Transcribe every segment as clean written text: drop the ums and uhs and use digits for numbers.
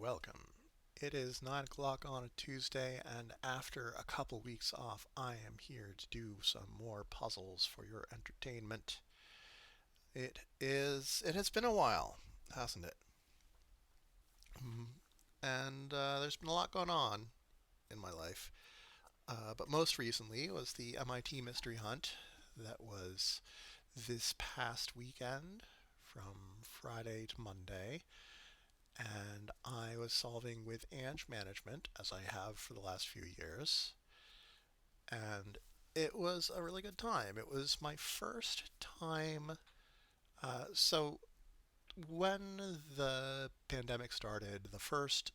welcome. It is 9 o'clock on a Tuesday, and after a couple weeks off, I am here to do some more puzzles for your entertainment. It has been a while, hasn't it? And there's been a lot going on in my life. But most recently was the MIT Mystery Hunt that was this past weekend from Friday to Monday. And I was solving with Ange Management, as I have for the last few years. And it was a really good time. It was my first time. So, when the pandemic started, the first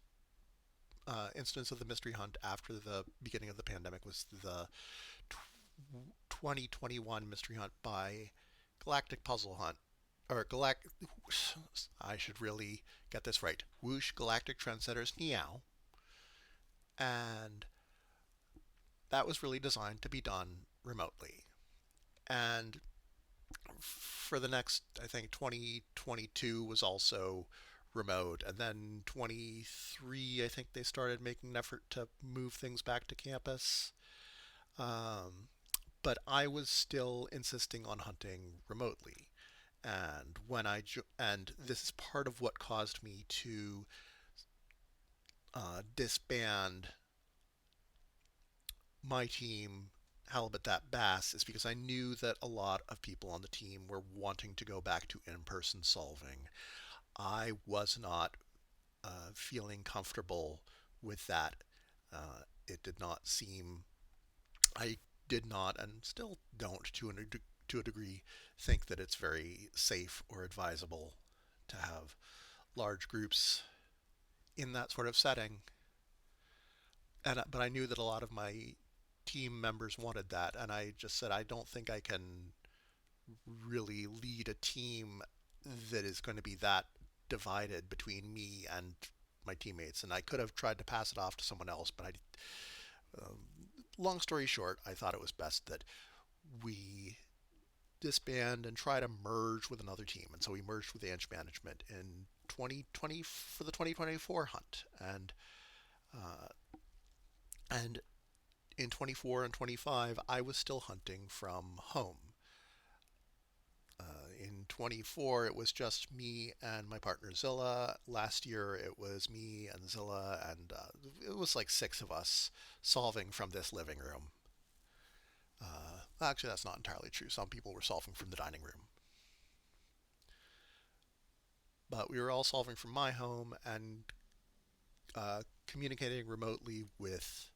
instance of the mystery hunt after the beginning of the pandemic was the 2021 mystery hunt by Galactic Puzzle Hunt. Or Galact. I should really get this right. Whoosh Galactic Trendsetters Meow. And that was really designed to be done remotely. And for the next, I think 2022 was also remote. And then 23, I think they started making an effort to move things back to campus. Um, but I was still insisting on hunting remotely. And this is part of what caused me to disband my team, Halibut That Bass, is because I knew that a lot of people on the team were wanting to go back to in-person solving. I was not feeling comfortable with that. It did not seem, I did not, and still don't to a degree, think that it's very safe or advisable to have large groups in that sort of setting. But I knew that a lot of my team members wanted that, and I just said I don't think I can really lead a team that is going to be that divided between me and my teammates. And I could have tried to pass it off to someone else, but um, long story short, I thought it was best that we disband and try to merge with another team. And so we merged with Ange Management in 2020 for the 2024 hunt, uh, and in 24 and 25, I was still hunting from home. In 24, it was just me and my partner Zilla. Last year, it was me and Zilla, and it was like six of us solving from this living room. Actually, that's not entirely true. Some people were solving from the dining room. But we were all solving from my home and communicating remotely with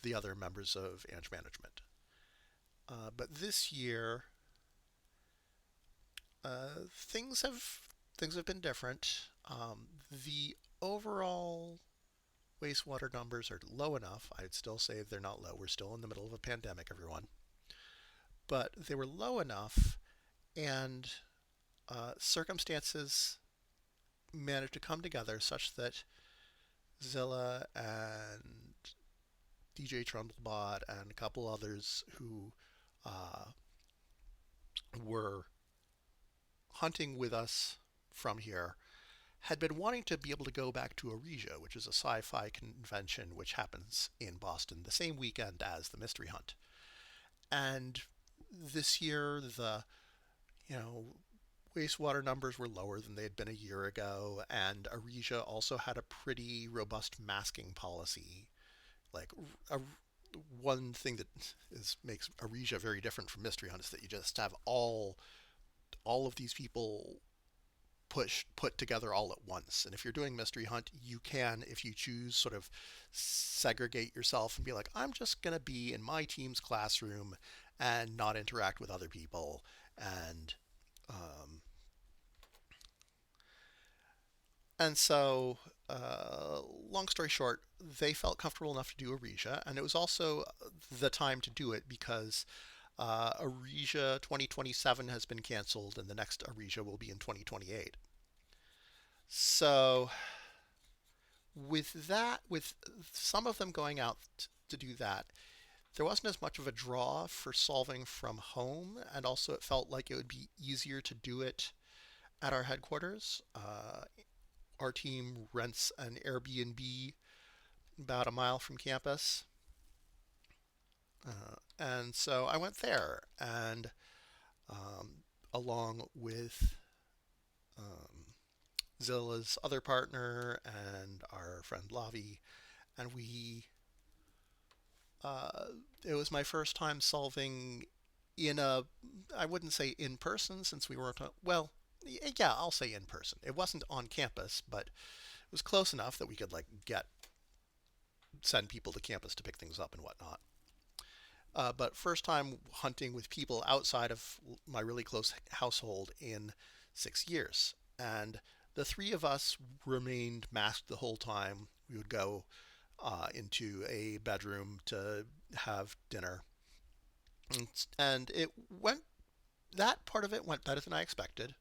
the other members of Ange Management. But this year, things have been different. The overall wastewater numbers are low enough. I'd still say they're not low. We're still in the middle of a pandemic, everyone. But they were low enough, and circumstances managed to come together such that Zilla and DJ Trundlebot and a couple others who uh, were hunting with us from here had been wanting to be able to go back to Aresia, which is a sci-fi convention which happens in Boston the same weekend as the Mystery Hunt. And this year, the you know wastewater numbers were lower than they had been a year ago, and Aresia also had a pretty robust masking policy. Like a, one thing that makes Aresia very different from Mystery Hunt is that you just have all of these people put together all at once. And if you're doing Mystery Hunt, you can, if you choose, sort of segregate yourself and be like, I'm just going to be in my team's classroom and not interact with other people. And um, and so, long story short, they felt comfortable enough to do Aresia, and it was also the time to do it because Aresia 2027 has been canceled, and the next Aresia will be in 2028. So with some of them going out to do that, there wasn't as much of a draw for solving from home, and also it felt like it would be easier to do it at our headquarters. our team rents an Airbnb about a mile from campus. And so I went there, and along with um, Zilla's other partner and our friend Lavi, and uh, it was my first time solving in a, I wouldn't say in person since we weren't, well, yeah, I'll say in person. It wasn't on campus, but it was close enough that we could like send people to campus to pick things up and whatnot. But first time hunting with people outside of my really close household in 6 years. And the three of us remained masked the whole time. We would go into a bedroom to have dinner. And that part of it went better than I expected.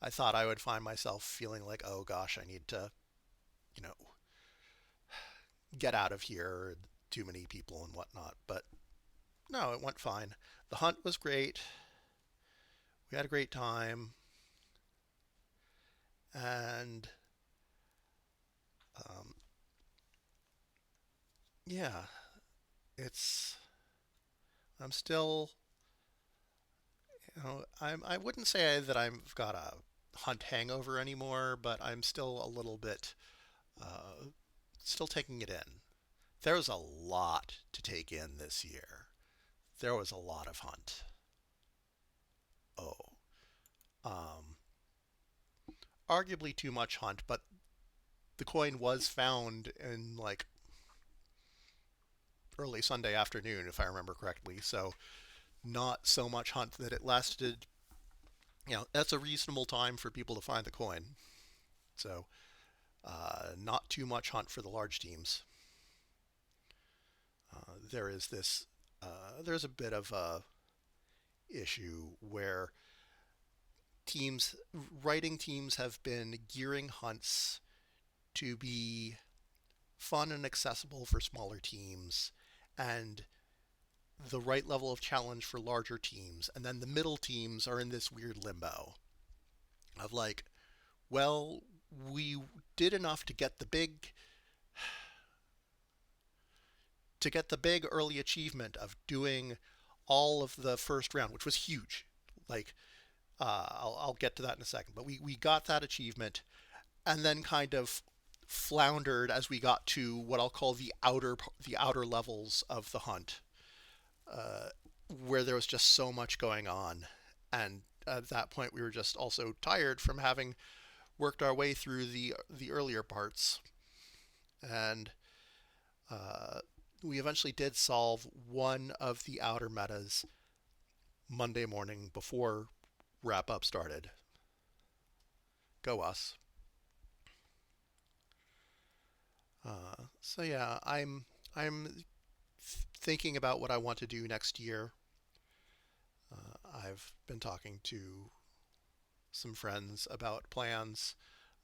I thought I would find myself feeling like, oh gosh, I need to, you know, get out of here, too many people and whatnot. But no, it went fine. The hunt was great. We had a great time. And um, yeah, it's, I'm still, I wouldn't say that I've got a hunt hangover anymore, but I'm still a little bit, uh, still taking it in. There's a lot to take in this year. There was a lot of hunt. Oh, um, arguably too much hunt, but the coin was found in like early Sunday afternoon, if I remember correctly. So not so much hunt that it lasted. That's a reasonable time for people to find the coin. So not too much hunt for the large teams. There is this. There's a bit of a issue where teams, writing teams, have been gearing hunts to be fun and accessible for smaller teams, and the right level of challenge for larger teams. And then the middle teams are in this weird limbo of like, well, we did enough to get the big early achievement of doing all of the first round, which was huge. Like, I'll get to that in a second. But we got that achievement, and then kind of floundered as we got to what I'll call the outer levels of the hunt, uh, where there was just so much going on. And at that point, we were just also tired from having worked our way through the earlier parts, and uh, we eventually did solve one of the outer metas Monday morning before wrap up started. Go us. So yeah, I'm thinking about what I want to do next year. I've been talking to some friends about plans.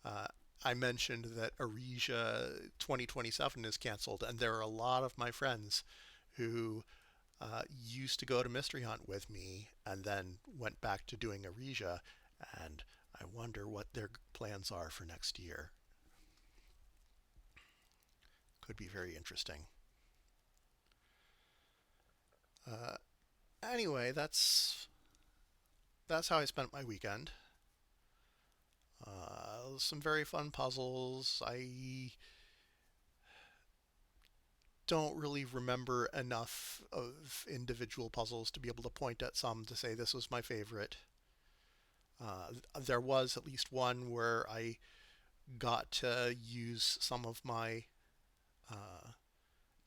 Uh, I mentioned that Arisia 2027 is canceled, and there are a lot of my friends who used to go to Mystery Hunt with me and then went back to doing Arisia, and I wonder what their plans are for next year. Could be very interesting. Uh, anyway, that's how I spent my weekend. Some very fun puzzles. I don't really remember enough of individual puzzles to be able to point at some to say this was my favorite. There was at least one where I got to use some of my uh,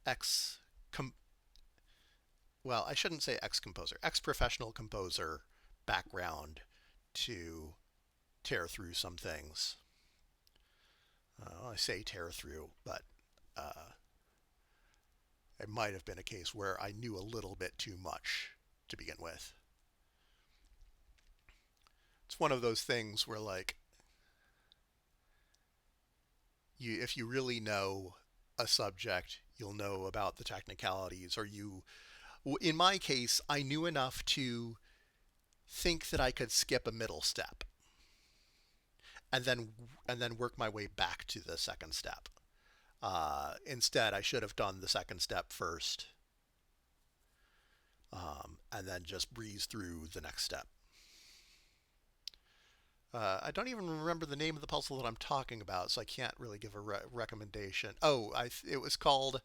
ex com- well, I shouldn't say ex composer, ex professional composer background to tear through some things. I say tear through, but uh, it might have been a case where I knew a little bit too much to begin with. It's one of those things where, like, if you really know a subject, you'll know about the technicalities, or in my case, I knew enough to think that I could skip a middle step. and then work my way back to the second step. Instead, I should have done the second step first, and then just breeze through the next step. I don't even remember the name of the puzzle that I'm talking about, so I can't really give a recommendation. Oh, it was called.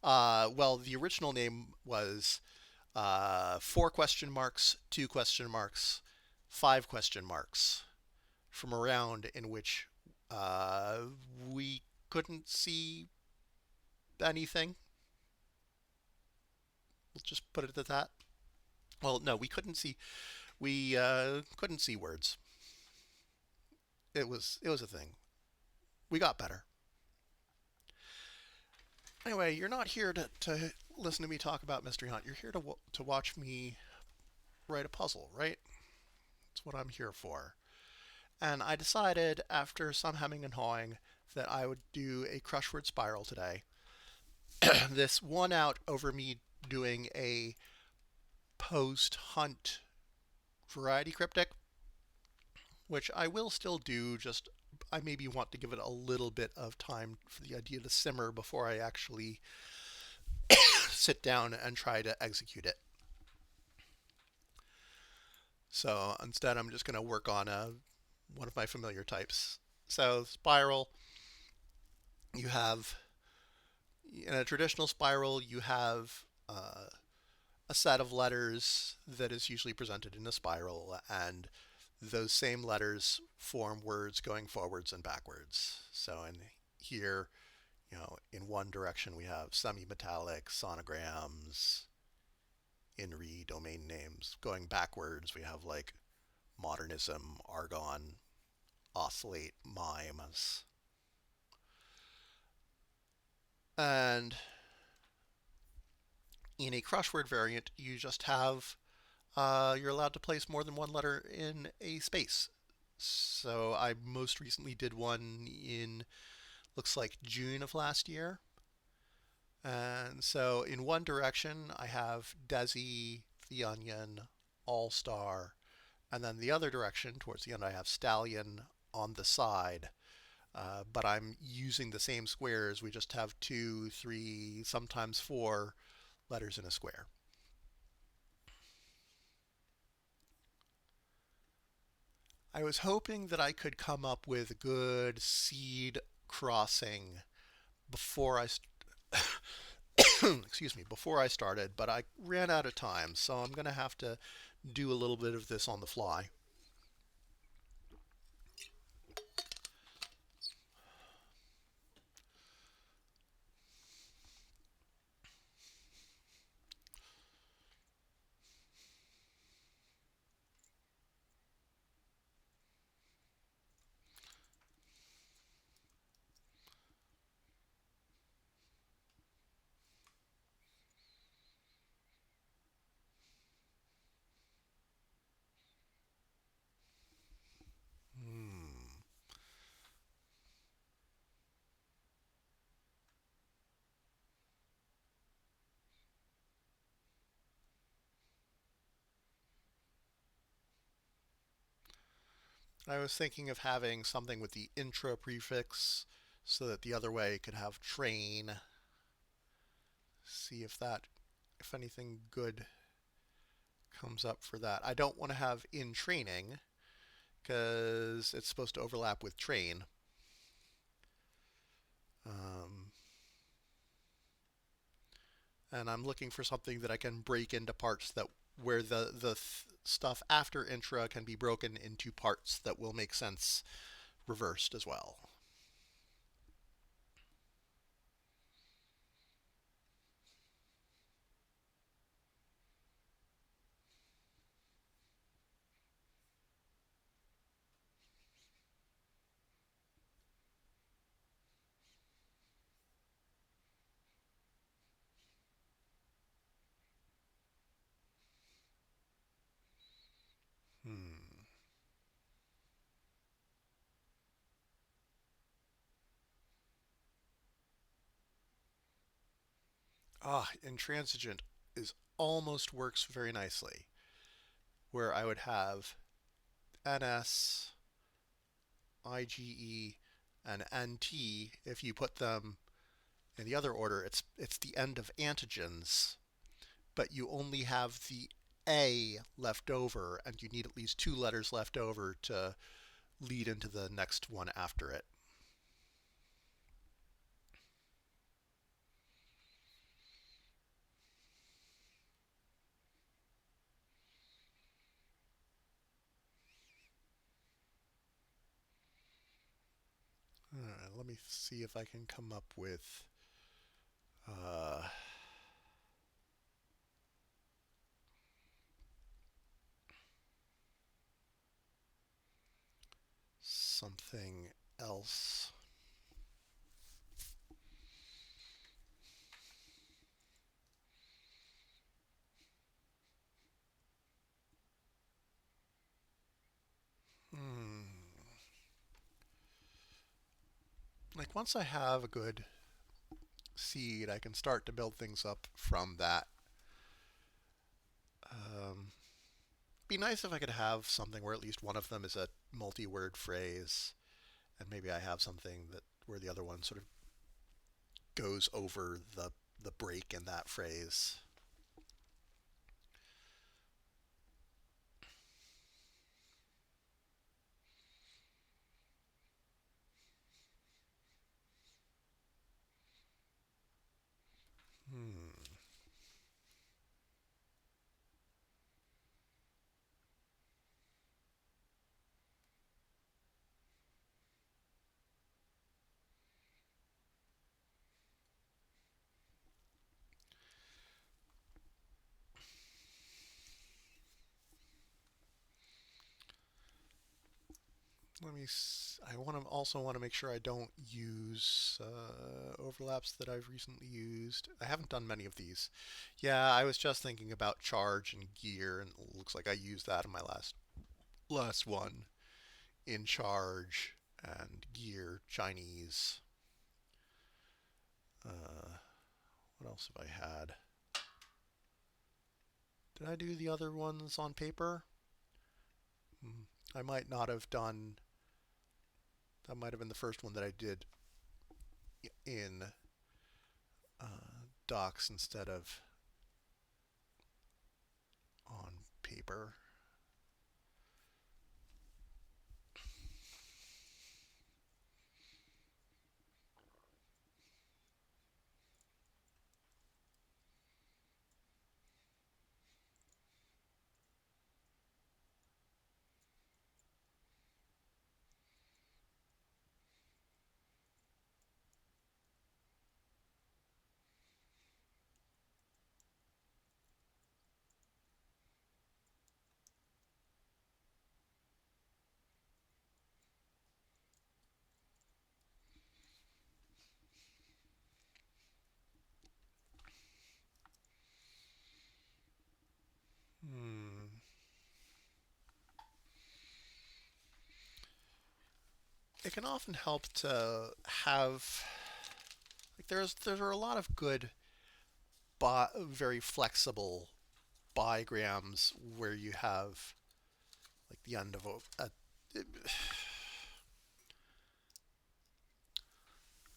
Well, the original name was four question marks, two question marks, five question marks, from a round in which uh, we couldn't see anything. We'll just put it at that. Well, no, we couldn't see words. It was a thing. We got better. Anyway, you're not here to listen to me talk about Mystery Hunt. You're here to watch me write a puzzle, right? That's what I'm here for. And I decided after some hemming and hawing that I would do a Crushword Spiral today. This won out over me doing a post hunt variety cryptic, which I will still do, just I maybe want to give it a little bit of time for the idea to simmer before I actually sit down and try to execute it. So instead, I'm just going to work on one of my familiar types. So, spiral, you have, in a traditional spiral, you have a set of letters that is usually presented in a spiral, and those same letters form words going forwards and backwards. So in here, in one direction we have semi-metallic, sonograms, INRI, domain names. Going backwards, we have like modernism, argon, oscillate, mimes. And in a crushword variant, you just have you're allowed to place more than one letter in a space. So I most recently did one in, looks like, June of last year. And so in one direction, I have Desi, The Onion, All Star, and then the other direction, towards the end, I have Stallion on the side. But I'm using the same squares. We just have two, three, sometimes four letters in a square. I was hoping that I could come up with good seed crossing before I excuse me, before I started, but I ran out of time, so I'm going to have to do a little bit of this on the fly. Hmm. I was thinking of having something with the intra prefix so that the other way could have train. See if anything good comes up for that. I don't want to have in training because it's supposed to overlap with train. Um, and I'm looking for something that I can break into parts that where the stuff after intra can be broken into parts that will make sense reversed as well. Hmm. Intransigent is almost works very nicely, where I would have NS IGE, and NT, if you put them in the other order, it's the end of antigens, but you only have the A left over, and you need at least two letters left over to lead into the next one after it. All right, let me see if I can come up with uh, something else. Hmm. Like once I have a good seed, I can start to build things up from that. Be nice if I could have something where at least one of them is a multi-word phrase, and maybe I have something that where the other one sort of goes over the break in that phrase. Hmm. Let me. I want to also want to make sure I don't use overlaps that I've recently used. I haven't done many of these. Yeah, I was just thinking about charge and gear, and it looks like I used that in my last one. In charge and gear, Chinese. Uh, what else have I had? Did I do the other ones on paper? I might not have done. That might have been the first one that I did in docs instead of on paper. Hmm. It can often help to have like there are a lot of good, very flexible bigrams where you have like the end of a it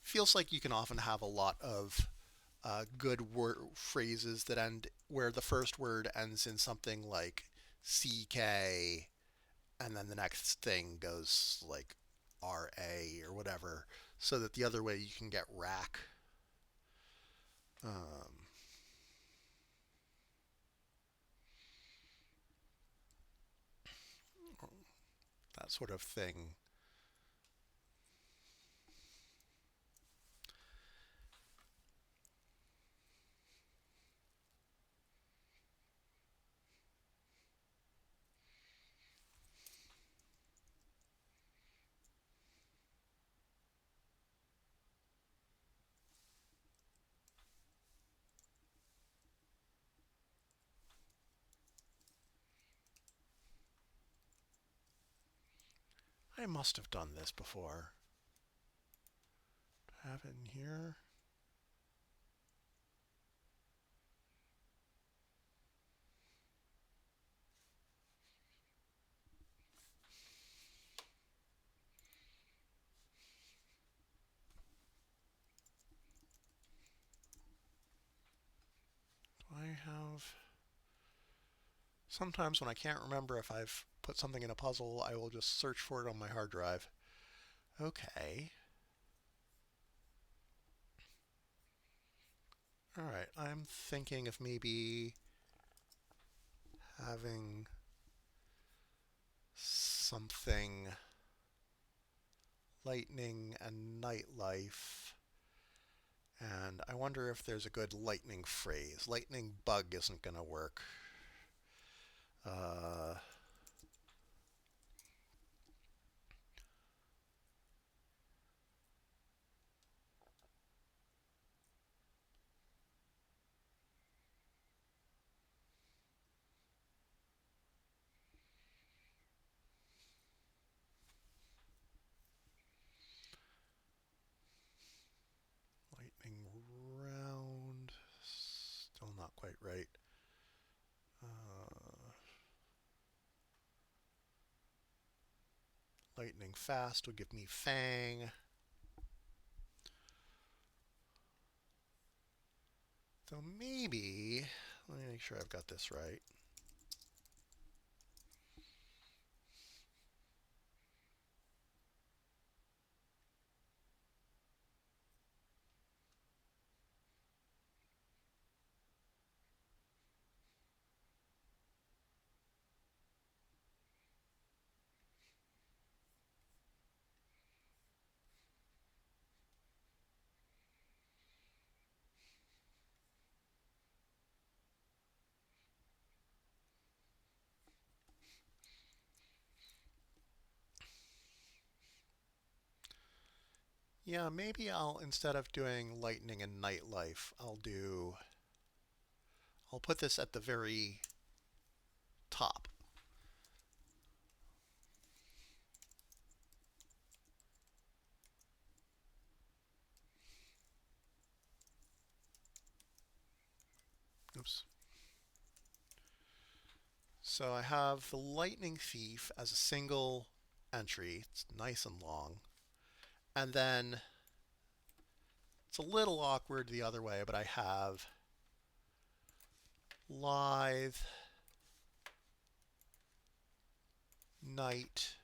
feels like you can often have a lot of good phrases that end where the first word ends in something like CK, and then the next thing goes like RA or whatever, so that the other way you can get rack. Um, that sort of thing. I must have done this before. Have it in here. Sometimes when I can't remember if I've put something in a puzzle, I will just search for it on my hard drive. Okay. All right. I'm thinking of maybe having something lightning and nightlife. And I wonder if there's a good lightning phrase. Lightning bug isn't going to work. Uh, lightning round. Still not quite right. Uh, lightning fast would give me fang. So maybe, let me make sure I've got this right. Yeah, maybe instead of doing lightning and nightlife, I'll put this at the very top. Oops. So I have the lightning thief as a single entry. It's nice and long. And then it's a little awkward the other way, but I have lithe, night,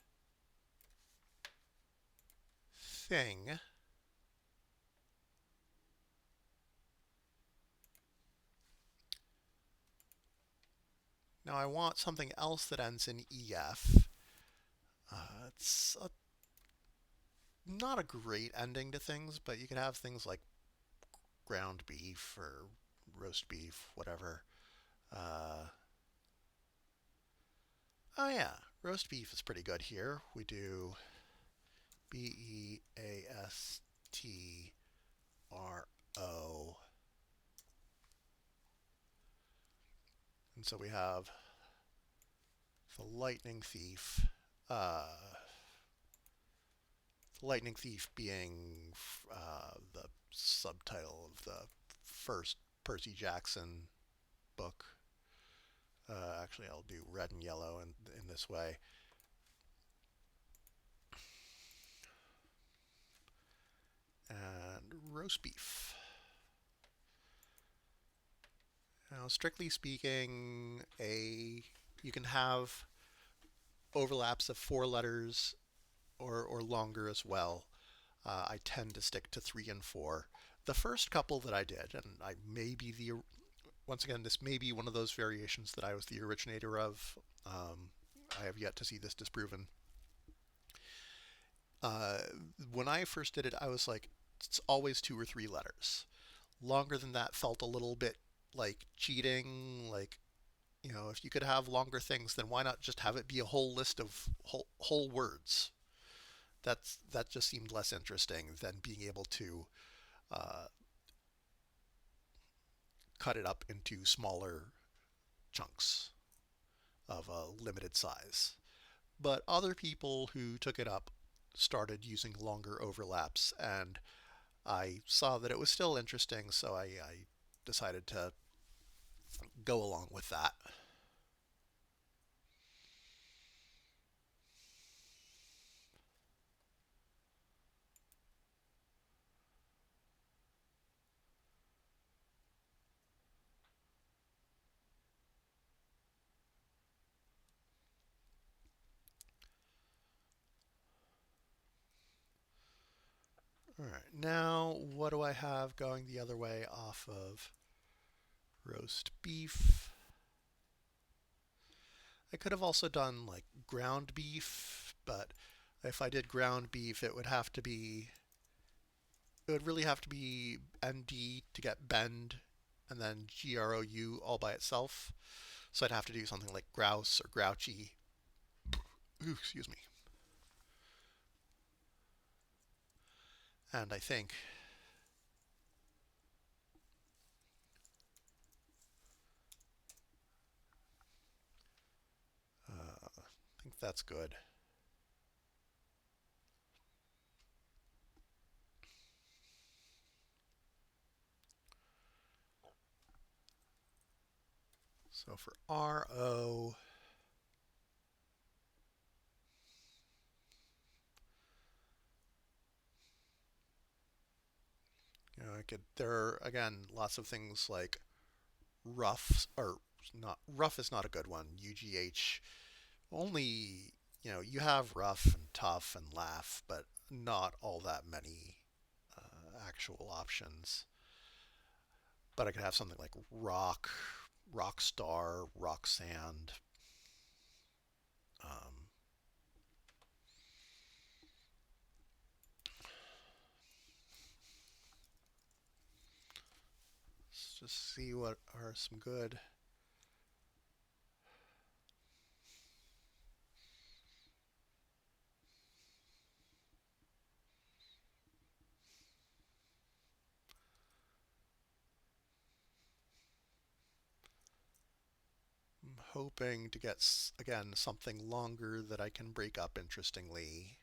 thing. Now I want something else that ends in EF. It's not a great ending to things, but you could have things like ground beef or roast beef, whatever. Uh, oh yeah, roast beef is pretty good here. We do BEASTRO. And so we have the lightning thief. Uh, the lightning thief being the subtitle of the first Percy Jackson book. Actually, I'll do red and yellow in this way. And roast beef. Now, strictly speaking, you can have overlaps of 4 letters or longer as well. I tend to stick to 3 and 4. The first couple that I did, and I may be once again, this may be one of those variations that I was the originator of. I have yet to see this disproven. Uh, when I first did it, I was like, it's always 2 or 3 letters. Longer than that felt a little bit like cheating. Like, if you could have longer things, then why not just have it be a whole list of whole words? That just seemed less interesting than being able to uh, cut it up into smaller chunks of a limited size. But other people who took it up started using longer overlaps, and I saw that it was still interesting, so I decided to go along with that. All right, now what do I have going the other way off of roast beef? I could have also done like ground beef, but if I did ground beef, it would really have to be ND to get bend, and then GROU all by itself. So I'd have to do something like grouse or grouchy. Ooh, excuse me. And I think that's good. So for RO, I could. There are again lots of things like rough or not. Rough is not a good one. UGH only. You have rough and tough and laugh, but not all that many actual options. But I could have something like rock, rock star, rock sand. Um, let's just see what are some good. I'm hoping to get again something longer that I can break up interestingly.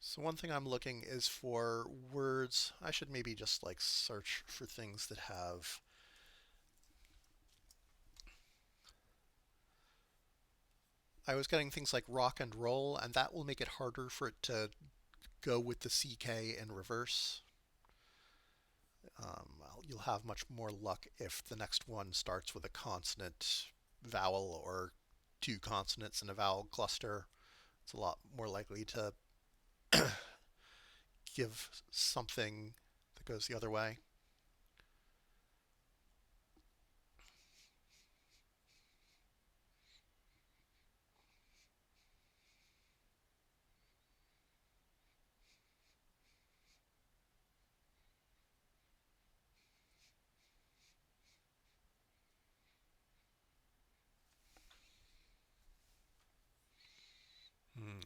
So one thing I'm looking is for words. I should maybe just like search for things that have. I was getting things like rock and roll, and that will make it harder for it to go with the CK in reverse. You'll have much more luck if the next one starts with a consonant vowel or two consonants in a vowel cluster. It's a lot more likely to give something that goes the other way.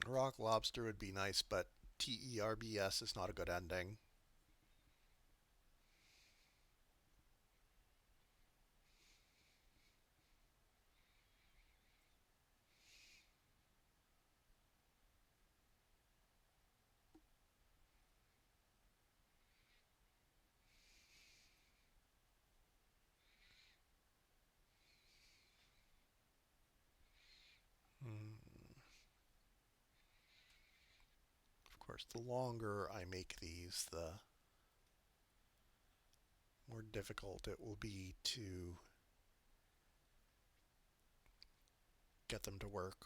Rock lobster would be nice, but TERBS is not a good ending. Of course, the longer I make these, the more difficult it will be to get them to work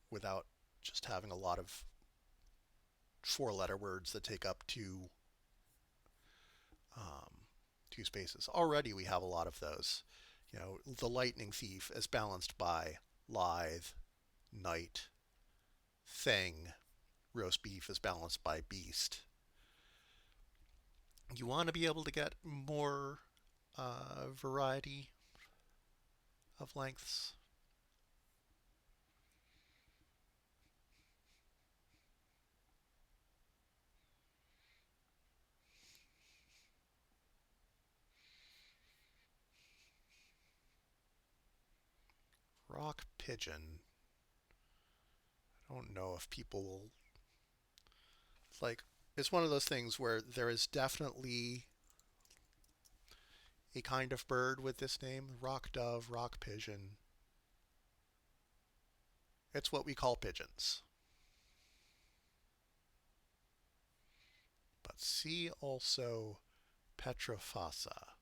without just having a lot of four-letter words that take up um, two spaces. Already we have a lot of those. The lightning thief is balanced by lithe, night, thing. Roast beef is balanced by beast. You want to be able to get more variety of lengths. Rock pigeon. I don't know if people will like. It's one of those things where there is definitely a kind of bird with this name: rock dove, rock pigeon. It's what we call pigeons. See also Petrofasa.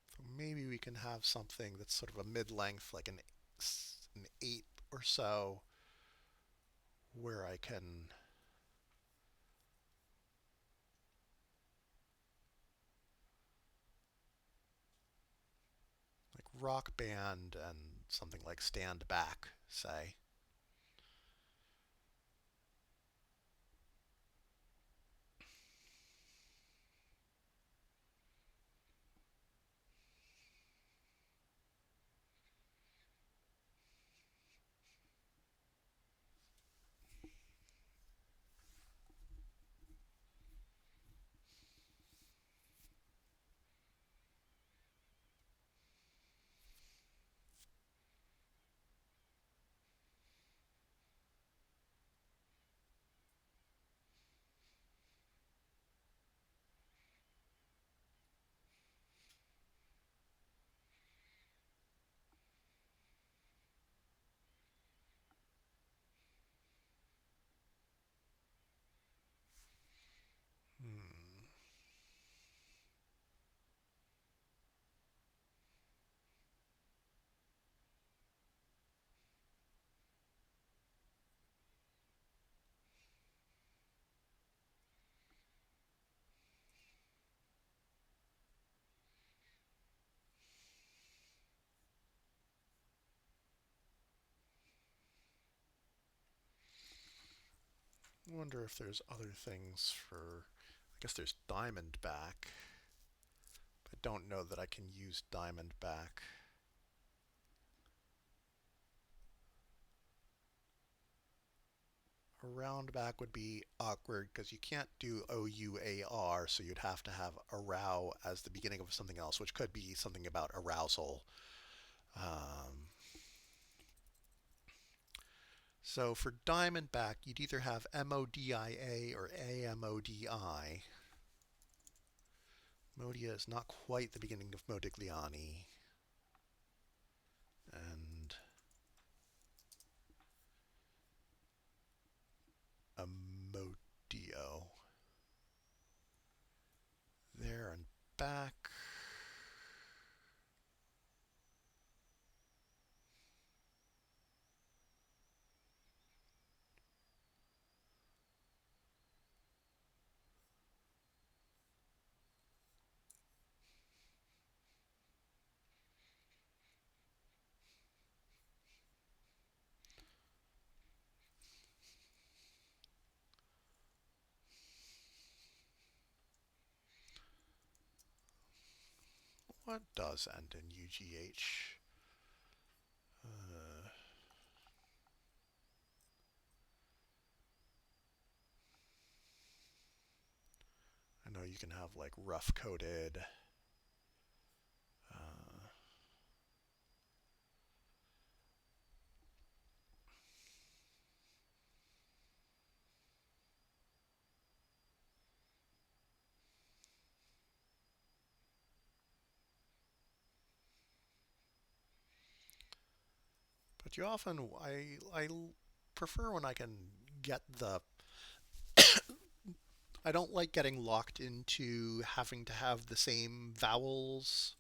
So maybe we can have something that's sort of a mid-length, like an 8 or so, where I can like rock band and something like stand back, say. Hmm. I wonder if there's other things for. I guess there's Diamondback. I don't know that I can use Diamondback. A roundback would be awkward because you can't do OUAR, so you'd have to have arow as the beginning of something else, which could be something about arousal. Um, so for Diamondback, you'd either have MODIA or AMODI. Modia is not quite the beginning of Modigliani. And Amodio. There and back. What does end in UGH? Uh, I know you can have like rough coded. Uh, but you often, I prefer when I can get the. I don't like getting locked into having to have the same vowels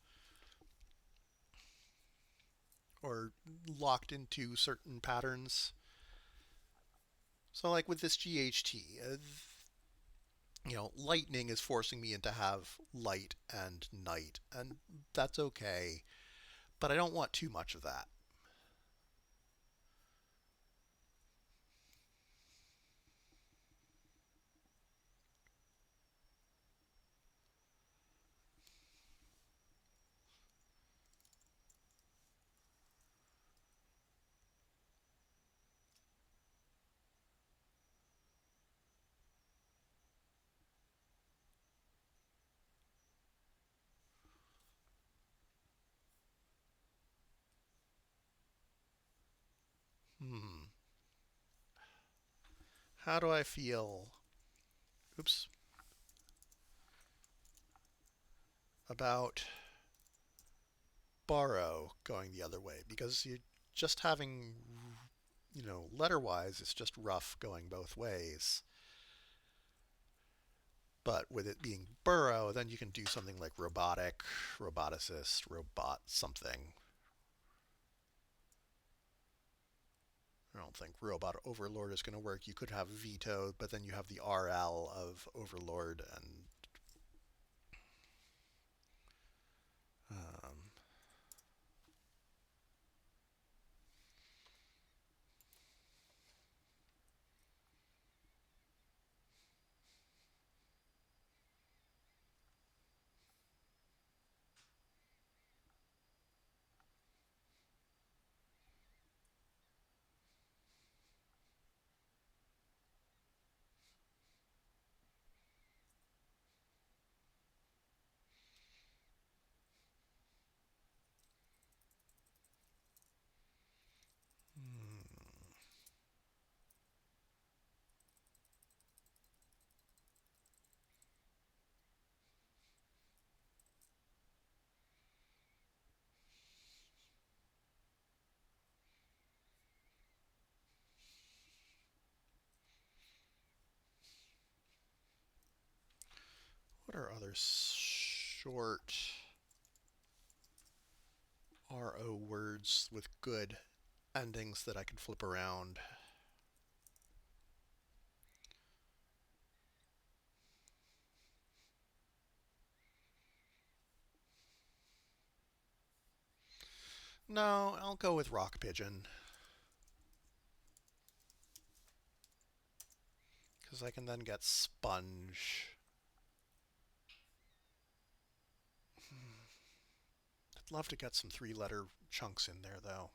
or locked into certain patterns. So, like with this GHT, lightning is forcing me into have light and night, and that's okay. But I don't want too much of that. How do I feel? Oops. About borrow going the other way because you just having letter wise it's just rough going both ways, but with it being burrow then you can do something like robotic, roboticist, robot something. I don't think robot overlord is going to work. You could have veto, but then you have the RL of overlord and um, what are other short RO words with good endings that I could flip around? No, I'll go with rock pigeon because I can then get sponge. I'd love to get some three-letter chunks in there though.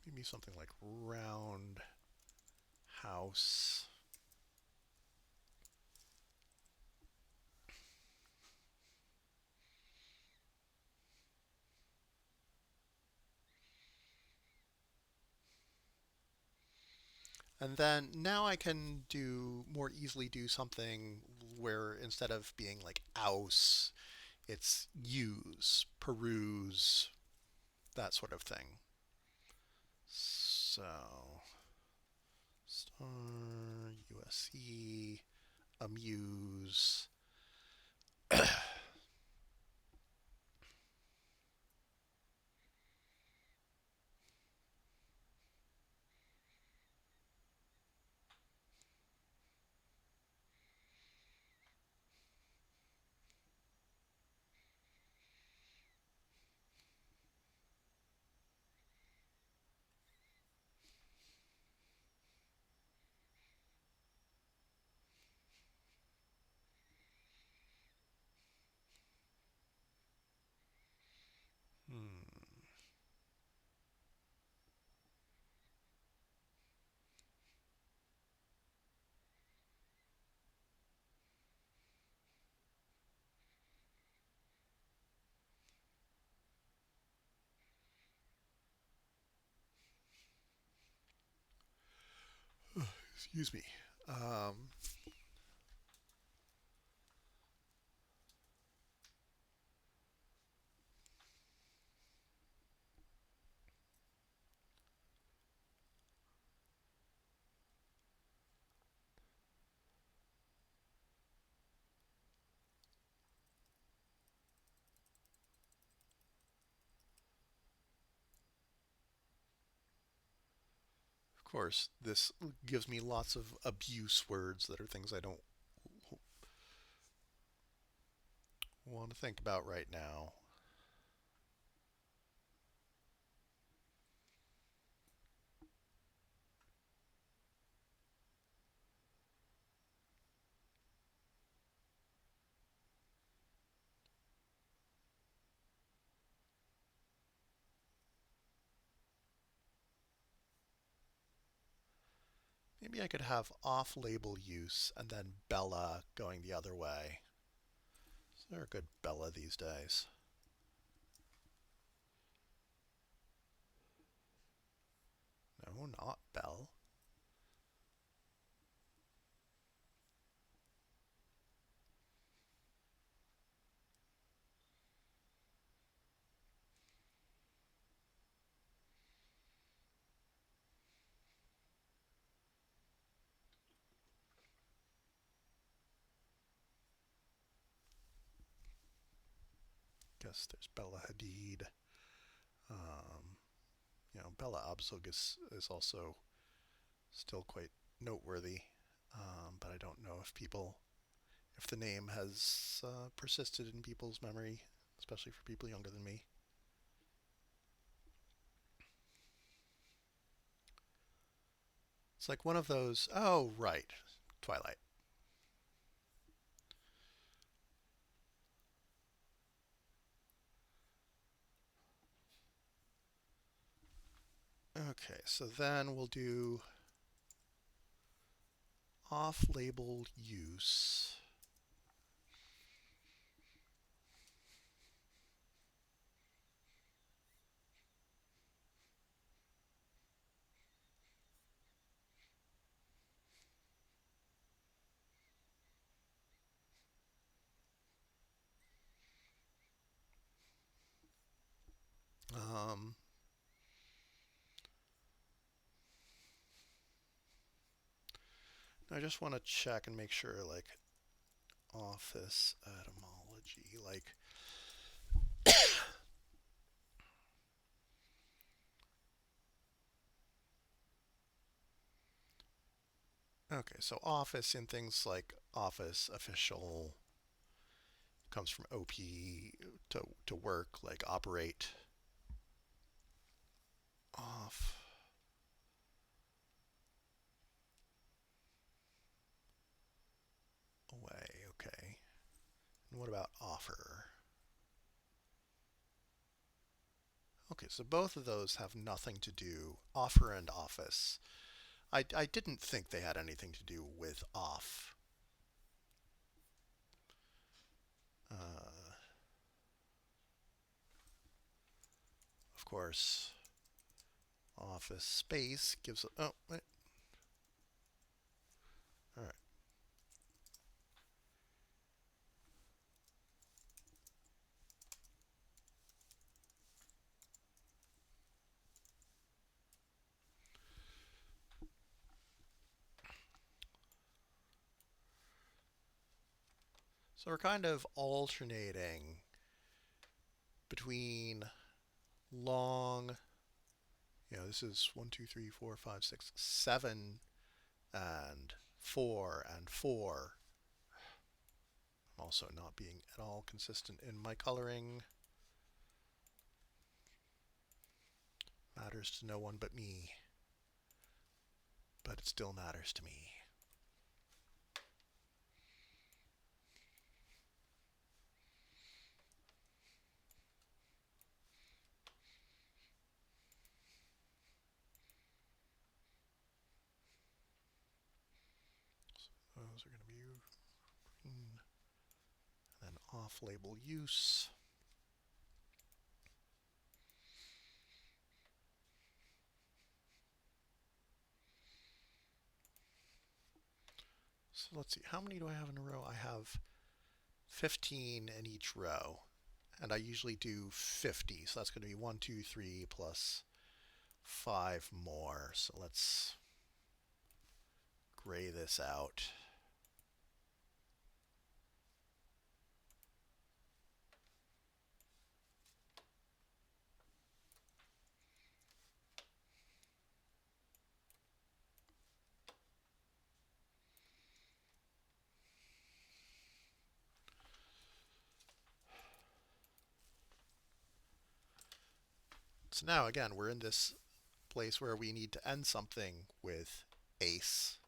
Maybe something like round house. And then now I can do more easily do something where instead of being like ouse, it's use, peruse, that sort of thing. So star USC amuse. Hmm. Excuse me. Um, of course, this gives me lots of abuse words that are things I don't want to think about right now. Maybe I could have off-label use and then Bella going the other way. Is there a good Bella these days? No, not Bell. Guess there's Bella Hadid. Um, Bella Abzug is also still quite noteworthy, but I don't know if the name has persisted in people's memory, especially for people younger than me. It's like one of those, oh, right, Twilight. Okay, so then we'll do off-label use. Um, I just want to check and make sure, like, office etymology, like, okay, so office in things like office, official, comes from OP to work, like operate, off, away, okay. And what about offer? Okay, so both of those have nothing to do, offer and office. I didn't think they had anything to do with off. Of course, office space gives, oh, wait. All right. So we're kind of alternating between long, this is 1, 2, 3, 4, 5, 6, 7 and 4 and 4. I'm also not being at all consistent in my coloring. Matters to no one but me, but it still matters to me. So those are going to be green, and then off-label use. So let's see, how many do I have in a row? I have 15 in each row, and I usually do 50. So that's going to be 1, 2, 3 plus 5 more. So let's gray this out. So now again, we're in this place where we need to end something with ace.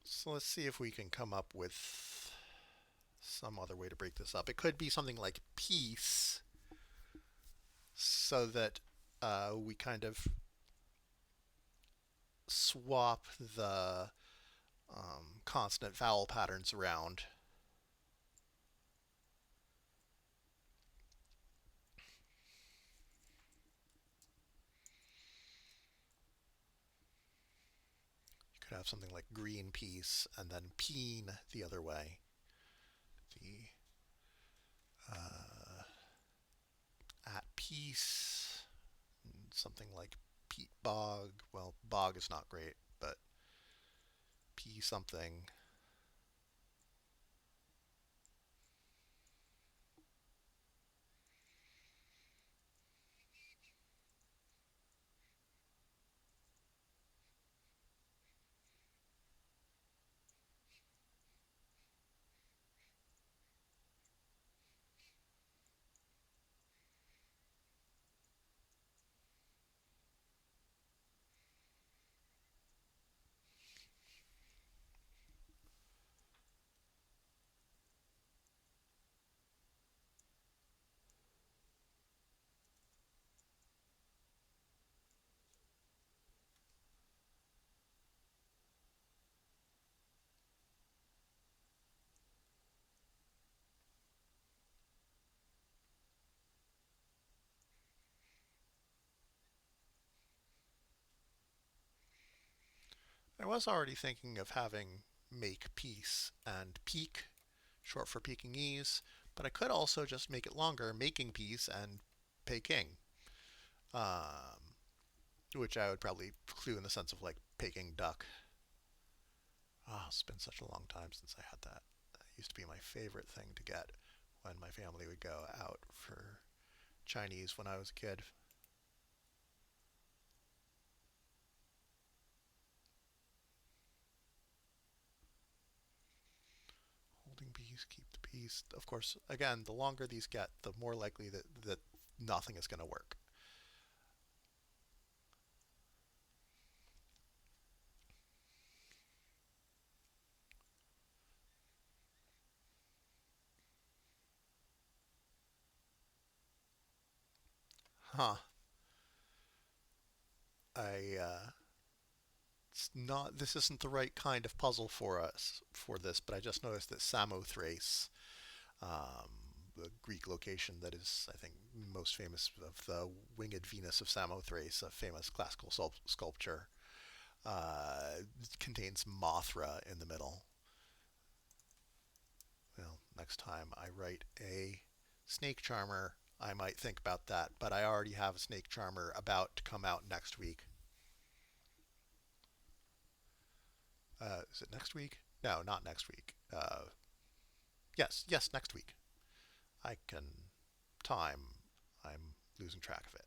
So let's see if we can come up with some other way to break this up. It could be something like piece, so that we kind of swap the consonant vowel patterns around. You could have something like green piece and then peen the other way. The uh, at peace, something like peat bog. Well, bog is not great, but pea something. I was already thinking of having make peace and peak, short for Pekingese, but I could also just make it longer, making peace and Peking, um, which I would probably clue in the sense of like Peking duck. Oh, it's been such a long time since I had that. That used to be my favorite thing to get when my family would go out for Chinese when I was a kid. Holding peace, keep the peace. Of course, again, the longer these get, the more likely that nothing is going to work. Huh. I it's not this isn't the right kind of puzzle for us for this, but I just noticed that Samothrace, um, the Greek location that is, I think, most famous of the winged Venus of Samothrace, a famous classical sculpture, contains Mothra in the middle. Well, next time I write a snake charmer, I might think about that, but I already have a snake charmer about to come out next week. Is it next week? No, not next week. Yes, next week. I can time. I'm losing track of it.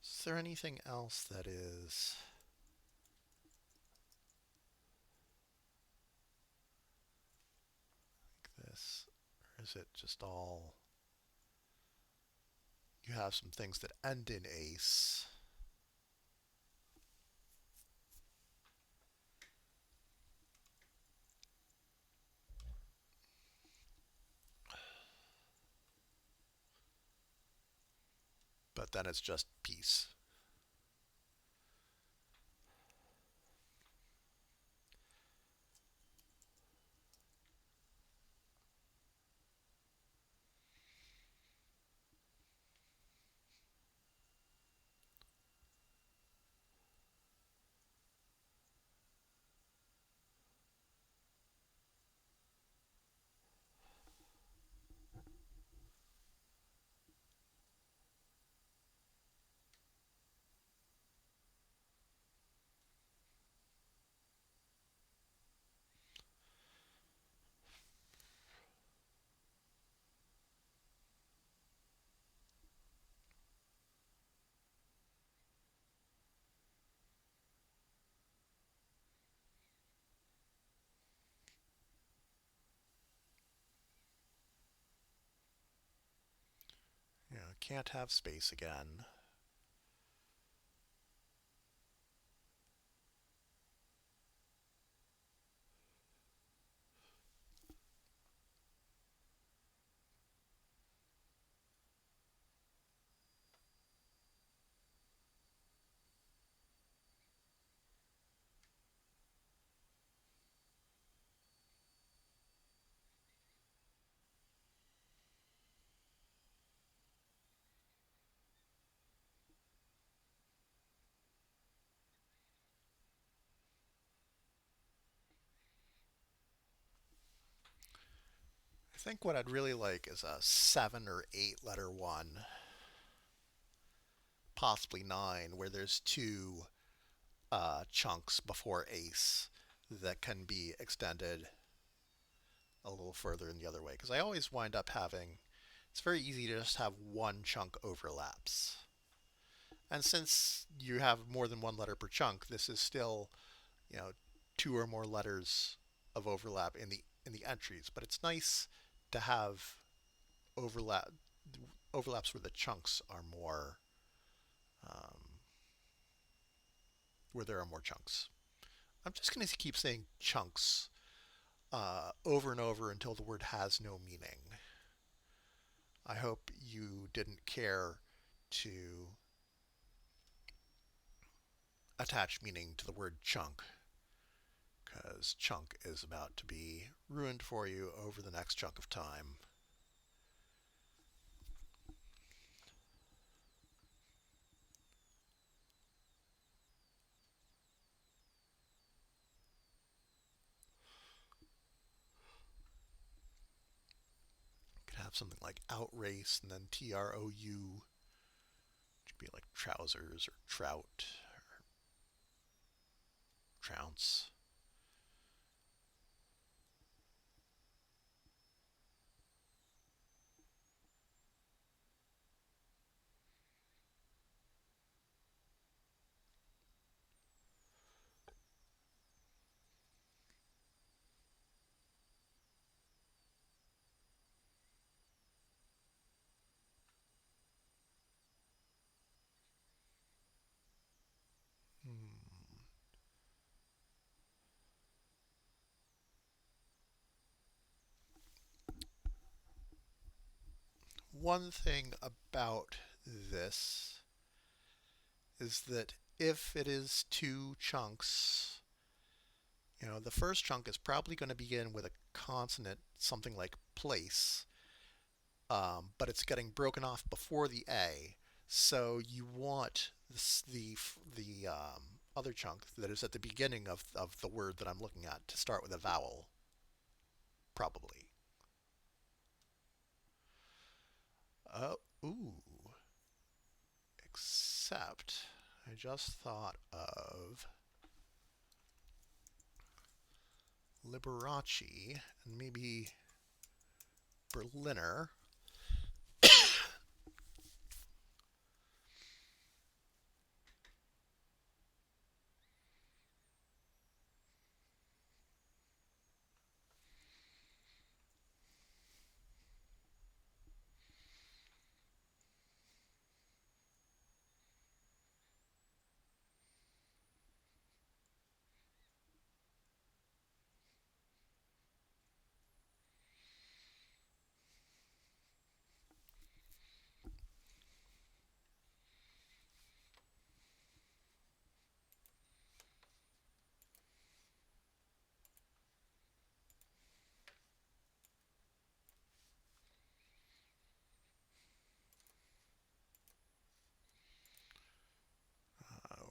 Is there anything else that is like this? Or is it just all. You have some things that end in ace, but then it's just piece. Can't have space again. I think what I'd really like is a 7 or 8 letter one, possibly nine, where there's two chunks before ace that can be extended a little further in the other way. Because I always wind up having, it's very easy to just have one chunk overlaps. And since you have more than one letter per chunk, this is still, you know, two or more letters of overlap in the entries. But it's nice to have overlap overlaps where the chunks are more, um, where there are more chunks. I'm just going to keep saying chunks over and over until the word has no meaning. I hope you didn't care to attach meaning to the word chunk, because chunk is about to be ruined for you over the next chunk of time. You could have something like outrace and then trou, which would be like trousers or trout or trounce. Hmm. One thing about this is that if it is two chunks, the first chunk is probably going to begin with a consonant, something like place, but it's getting broken off before the A. So you want the other chunk that is at the beginning of the word that I'm looking at to start with a vowel, probably. Ooh. Except I just thought of Liberace and maybe Berliner.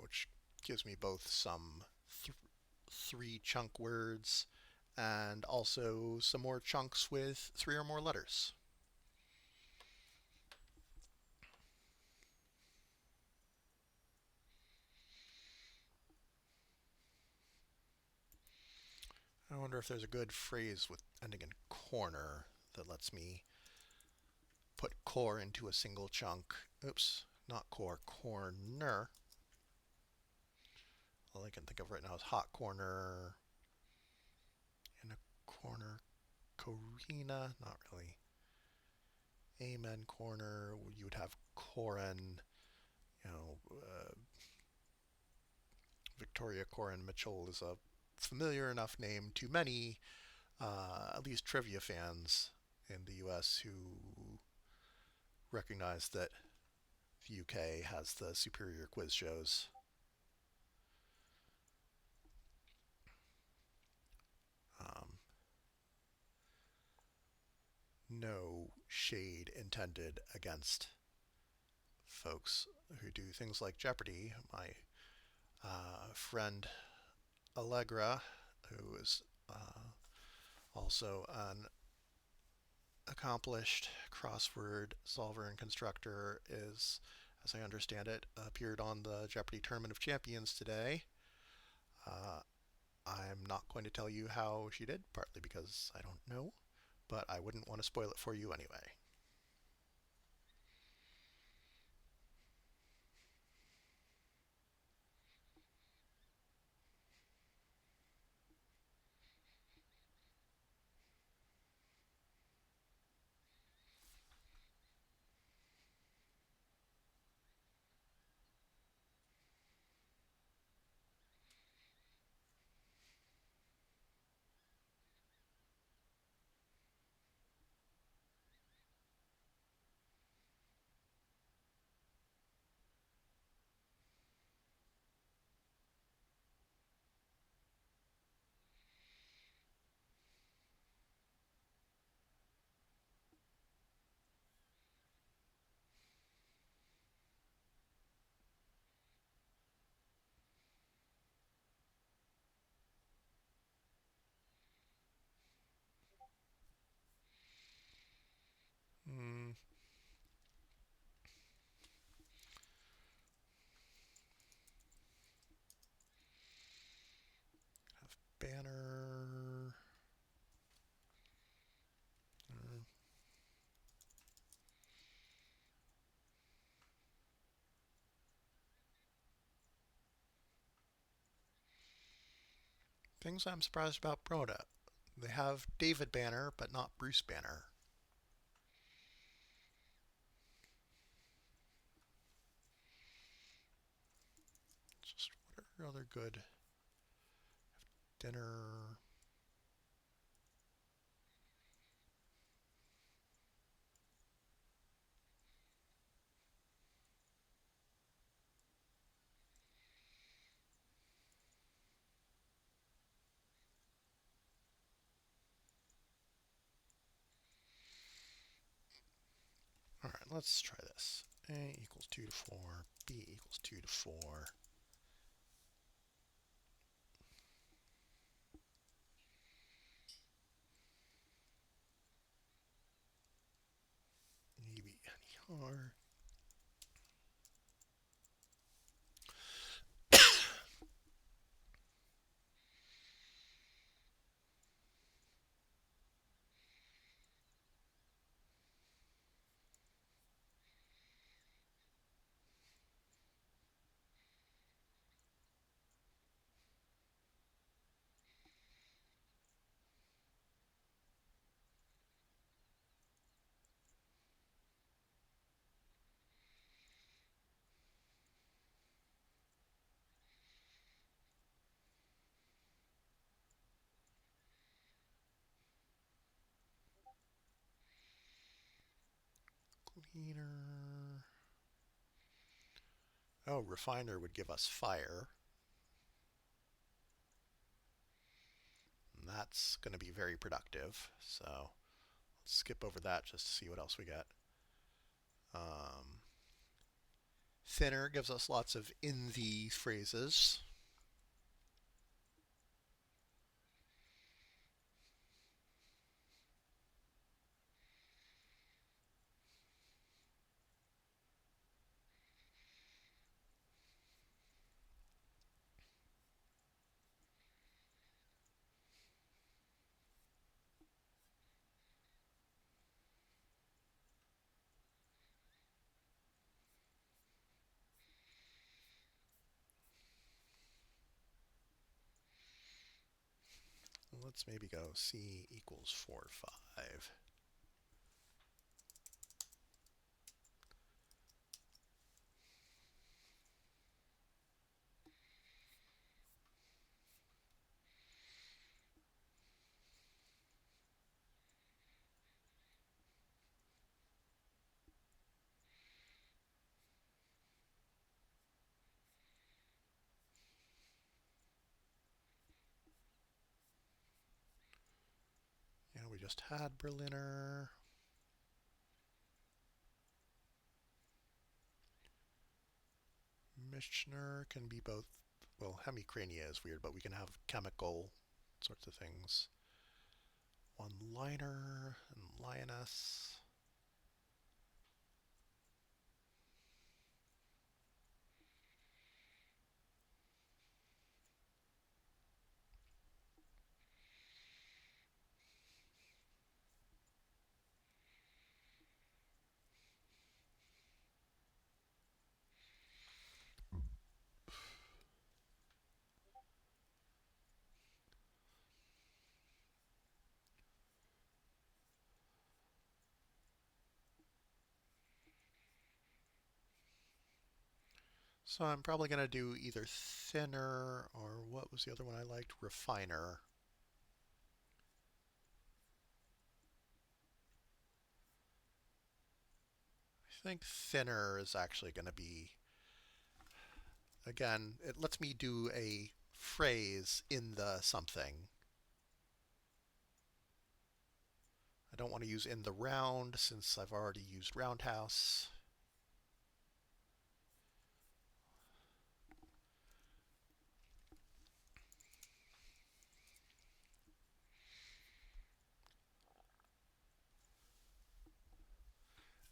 Which gives me both some three chunk words and also some more chunks with three or more letters. I wonder if there's a good phrase with ending in corner that lets me put core into a single chunk. Oops, not core, corner. All I can think of right now is hot corner, in a corner, Corina, not really. Amen corner. You would have Corin, you know, Victoria Corin Mitchell is a familiar enough name to many, at least trivia fans in the US who recognize that the UK has the superior quiz shows. Um, no shade intended against folks who do things like Jeopardy. My friend Allegra, who is also an accomplished crossword solver and constructor, is, as I understand it, appeared on the Jeopardy Tournament of Champions today. Uh, I'm not going to tell you how she did, partly because I don't know, but I wouldn't want to spoil it for you anyway. Mm, have banner. uh, Things I'm surprised about Broda. They have David Banner, but not Bruce Banner. Just what are other good dinner? All right, let's try this. A equals 2 to 4. B equals 2 to 4. E, B, N, E, R. Cleaner. Oh, refiner would give us fire. And that's going to be very productive. So let's skip over that just to see what else we got. Um, thinner gives us lots of in the phrases. Let's maybe go C equals 4, 5. just had Berliner. Michener can be both. Well, hemicrania is weird, but we can have chemical sorts of things. One liner and lioness. So I'm probably going to do either thinner or what was the other one I liked? Refiner. I think thinner is actually going to be, again, it lets me do a phrase in the something. I don't want to use in the round since I've already used roundhouse.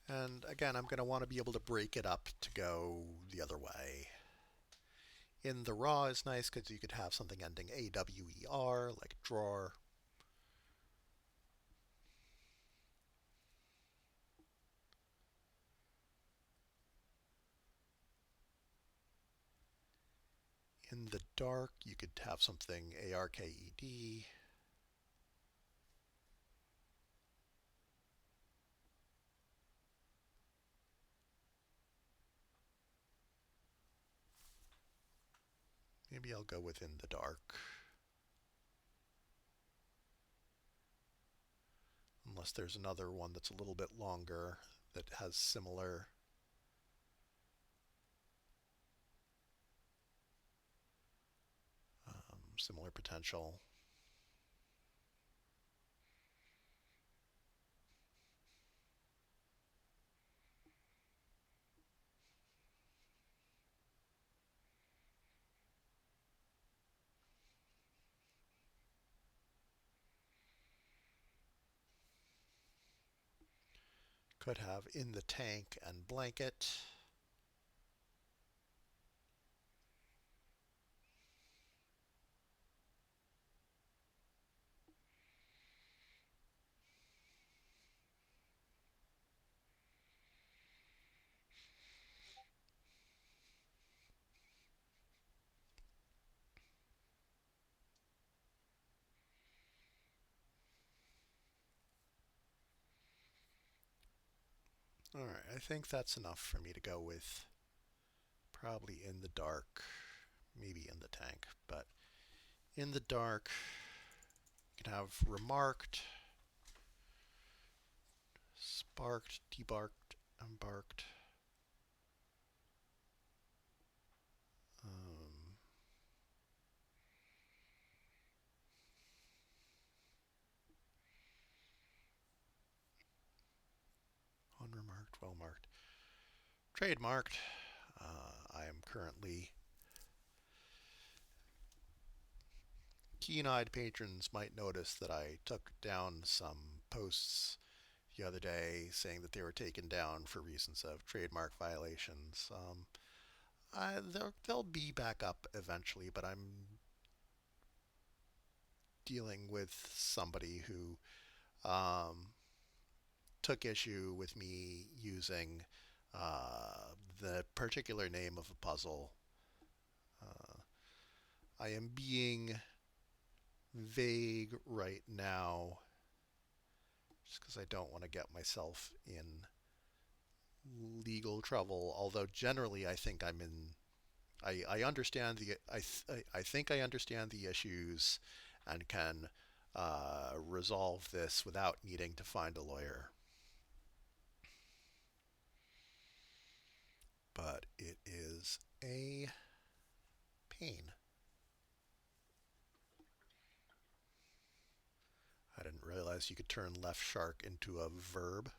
And again, I'm going to want to be able to break it up to go the other way. In the raw is nice because you could have something ending AWER, like drawer. In the dark, you could have something ARKED. Maybe I'll go with in the dark. Unless there's another one that's a little bit longer that has similar potential. Could have in the tank and blanket. All right, I think that's enough for me to go with probably in the dark, maybe in the tank, but in the dark, you can have remarked, sparked, debarked, embarked. Um, Unremarked, well marked. Trademarked. I am currently. Keen eyed patrons might notice that I took down some posts the other day saying that they were taken down for reasons of trademark violations. They'll be back up eventually, but I'm dealing with somebody who um, took issue with me using the particular name of a puzzle. Uh, I am being vague right now just because I don't want to get myself in legal trouble. Although generally, I think I'm in. I understand the. I think I understand the issues, and can resolve this without needing to find a lawyer. But it is a pain. I didn't realize realized you could turn left shark into a verb.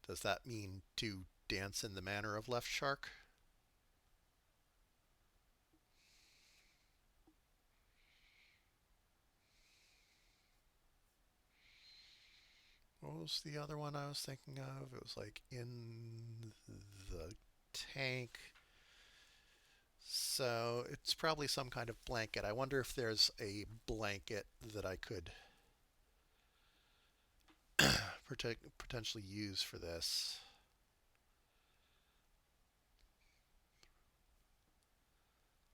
Does that mean to dance in the manner of left shark? What was the other one I was thinking of? It was like in the tank. So it's probably some kind of blanket. I wonder if there's a blanket that I could potentially use for this.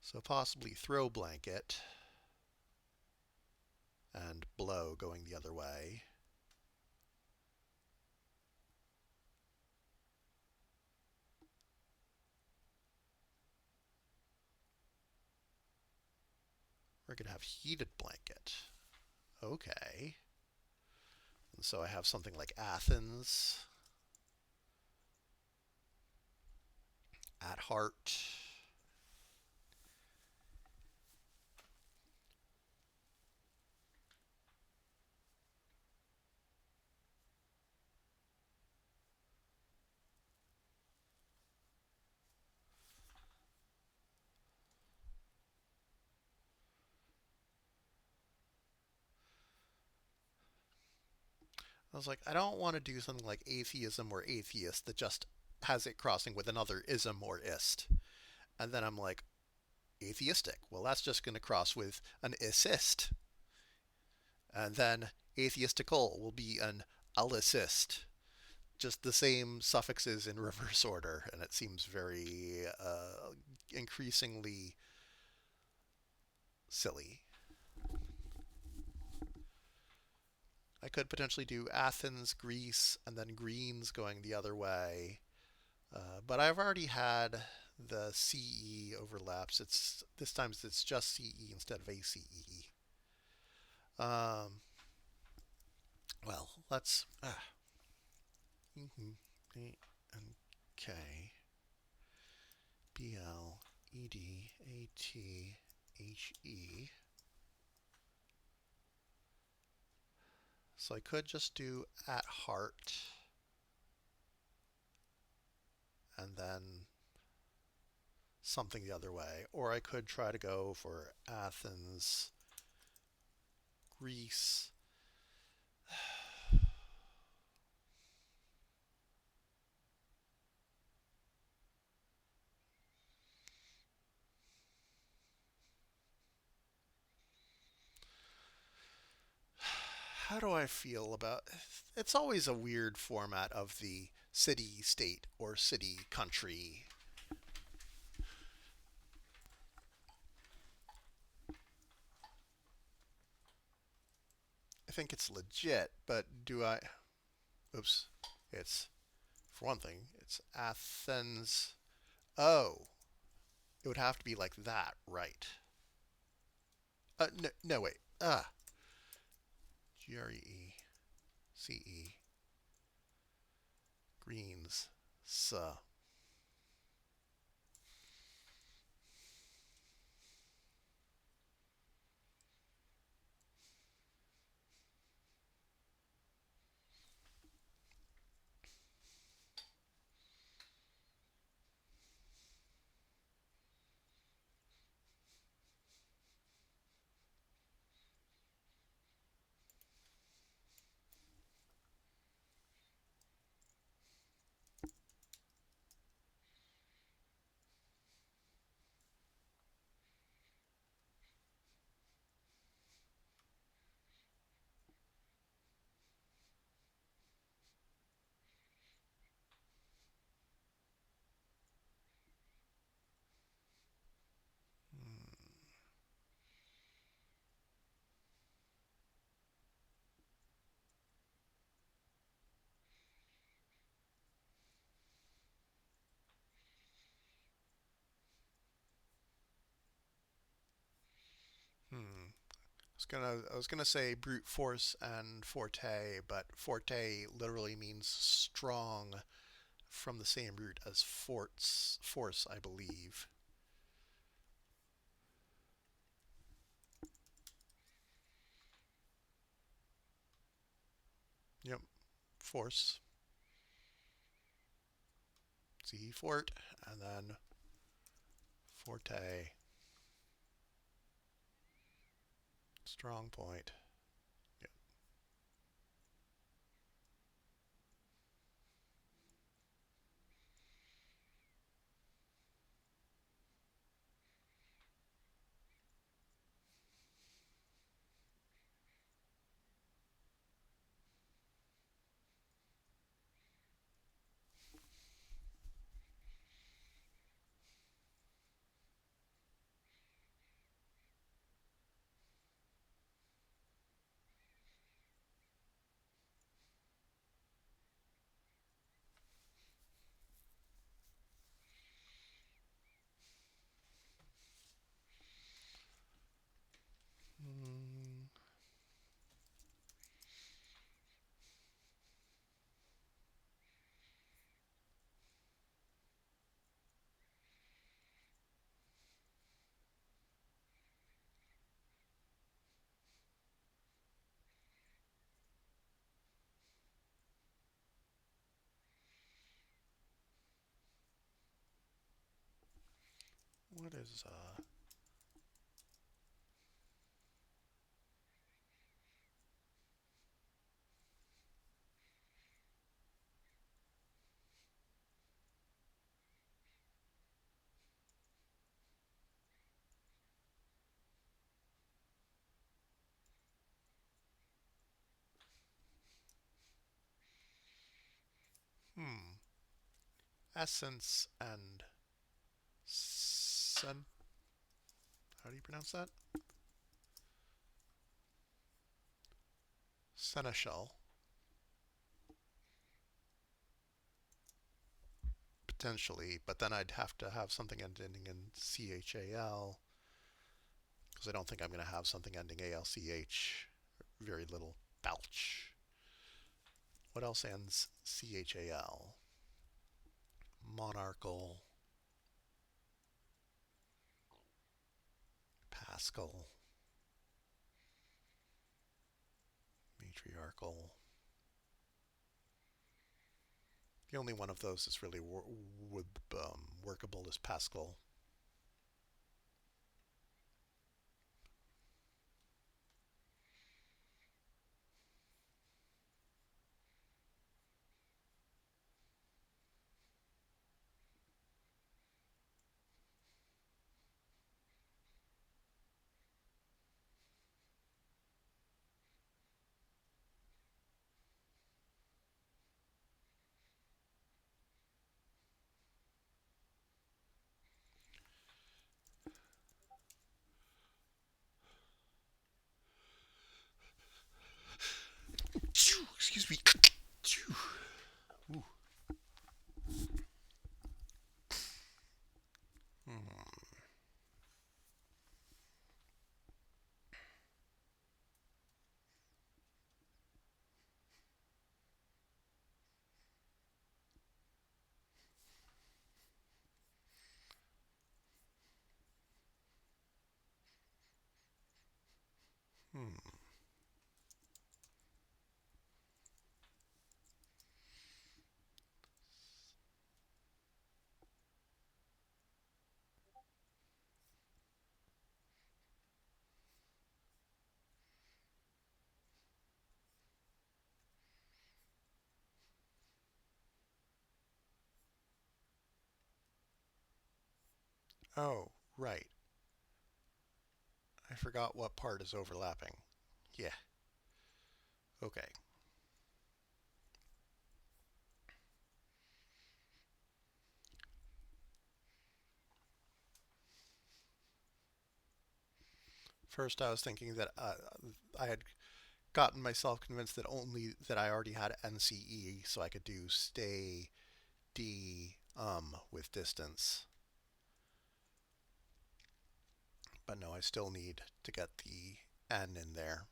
So possibly throw blanket and blow going the other way. We're going to have heated blanket. Okay. And so I have something like Athens, at heart. I was like, I don't want to do something like atheism or atheist that just has it crossing with another ism or ist. And then I'm like, atheistic. Well, that's just going to cross with an isist. And then atheistical will be an alicist. Just the same suffixes in reverse order. And it seems very increasingly silly. I could potentially do Athens, Greece, and then Greens going the other way. But I've already had the CE overlaps. It's this time it's just CE instead of ACE. Um, well, let's and K B L E D A T H E. So I could just do at heart and then something the other way, or I could try to go for Athens, Greece. How do I feel about it's always a weird format of the city state or city country. I think it's legit, but do I oops, it's for one thing, it's Athens. Oh, it would have to be like that, right? No, no wait. Grece greens. So I was gonna say brute force and forte, but forte literally means strong from the same root as force, I believe. force, Z fort, and then forte, strong point. Yep. Mm, what is essence and sen? How do you pronounce that? Seneschal, potentially, but then I'd have to have something ending in chal because I don't think I'm going to have something ending alch. Very little. Belch. What else ends chal? Monarchal, Pascal, matriarchal. The only one of those that's really workable is Pascal. Excuse me. Ooh. Hmm. Hmm. Oh, right. I forgot what part is overlapping. Yeah. Okay. First, I was thinking that I had gotten myself convinced that only that I already had NCE, so I could do stay D with distance. But no, I still need to get the N in there.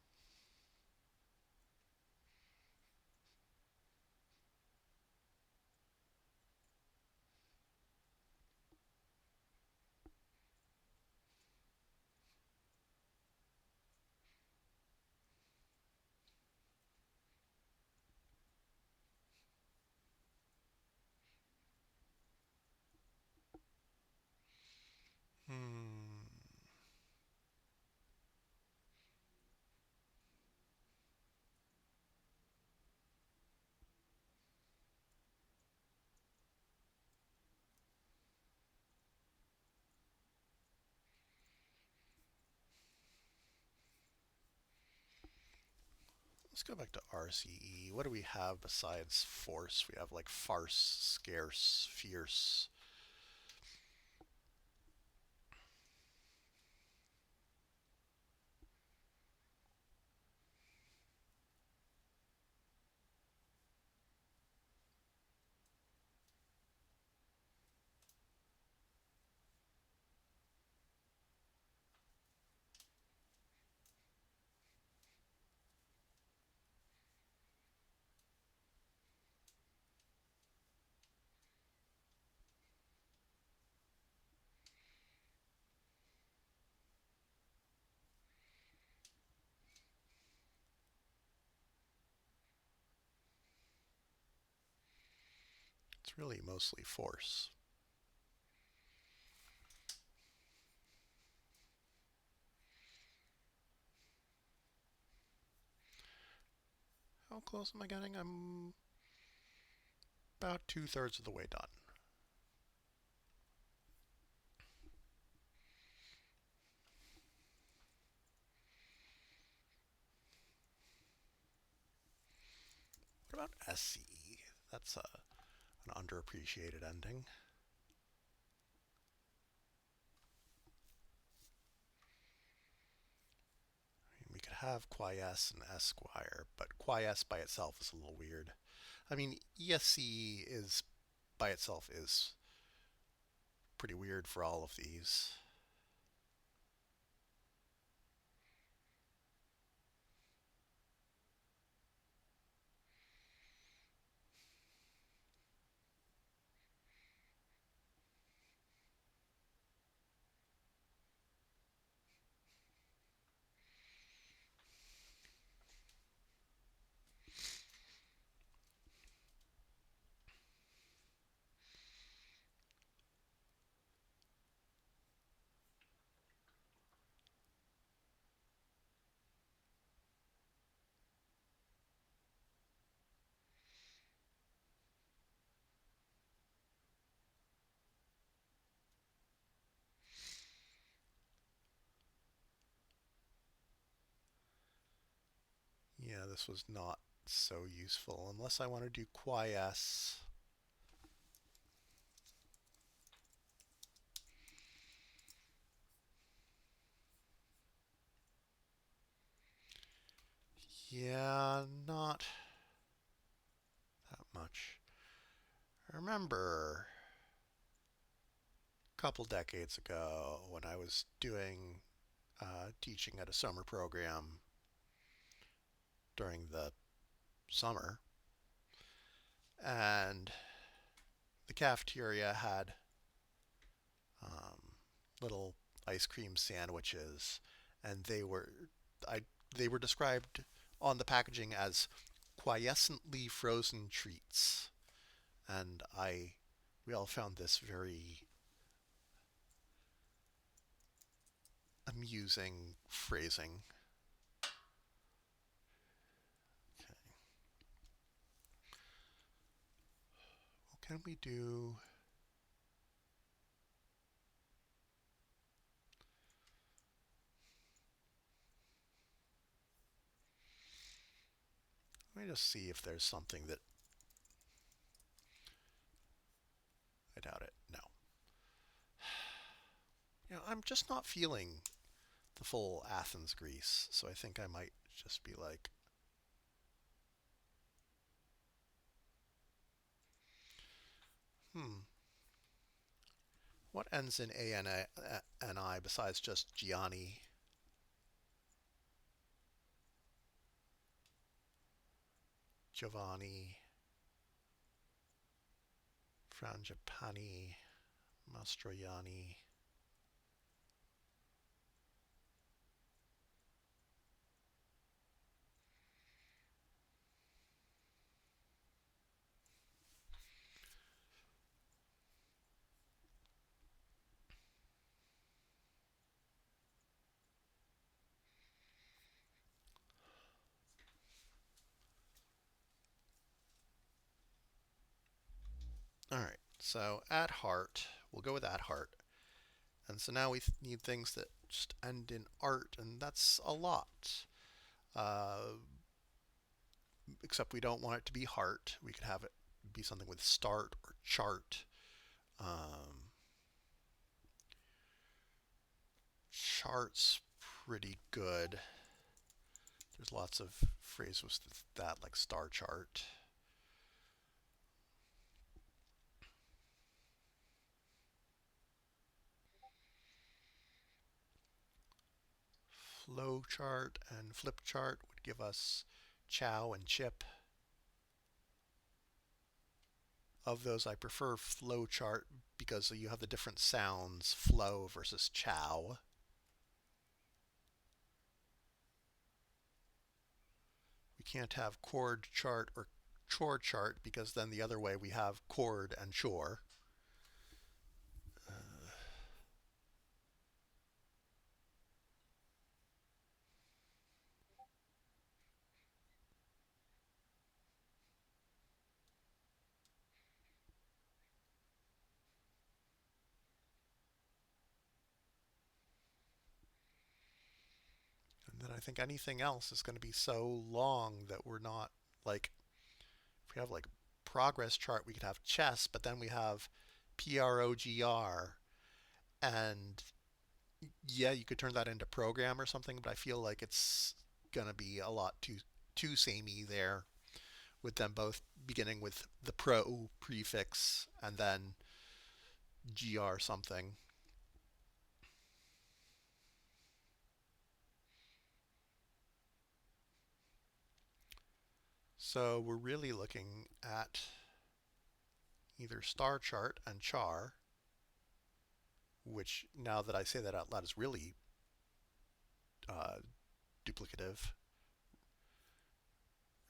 Hmm. Let's go back to RCE. What do we have besides force? We have like farce, scarce, fierce. It's really mostly force. How close am I getting? I'm about two-thirds of the way done. What about SCE? That's an underappreciated ending. I mean, we could have Quiesce and Esquire, but Quiesce by itself is a little weird. I mean, ESC is by itself is pretty weird for all of these. Yeah, this was not so useful unless I want to do Quiesce. Yeah, not that much. I remember a couple decades ago when I was doing teaching at a summer program during the summer, and the cafeteria had um, little ice cream sandwiches, and I they were described on the packaging as quiescently frozen treats, and I we all found this very amusing phrasing. Okay, what can we do? Let me just see if there's something that I doubt it. No, I'm just not feeling the full Athens Greece, so I think I might just be like, hmm, what ends in and I besides just Gianni, Giovanni, Frangipani, Mastroianni? All right. So add heart. We'll go with add heart. And so now we need things that just end in art, and that's a lot. Uh, Except we don't want it to be heart. We could have it be something with start or chart. Um, Chart's pretty good. There's lots of phrases with that, like star chart. Flow chart and flip chart would give us chow and chip. Of those, I prefer flow chart because you have the different sounds, flow versus chow. We can't have chord chart or chore chart because then the other way we have chord and chore. And then I think anything else is going to be so long that we're not like, if we have like progress chart, we could have chess, but then we have PROGR. And yeah, you could turn that into program or something, but I feel like it's going to be a lot too samey there with them both beginning with the pro prefix and then GR something. So we're really looking at either star chart and char, which now that I say that out loud is really uh, duplicative,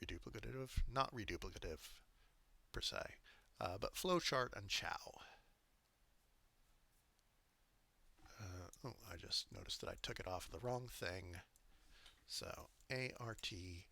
reduplicative, not reduplicative per se, but flowchart and chow. Oh, I just noticed that I took it off the wrong thing. So ARTCHAOWFL.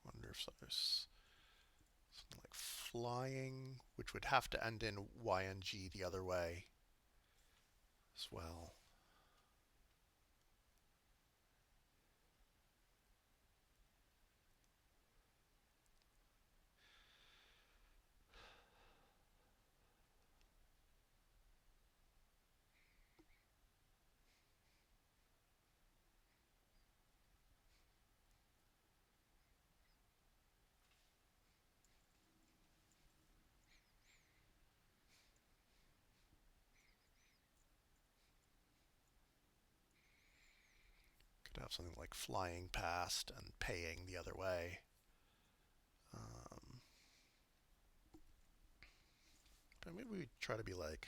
Wonder if there's something like flying, which would have to end in YNG the other way as well. Could have something like flying past and paying the other way. Um, but maybe we try to be like,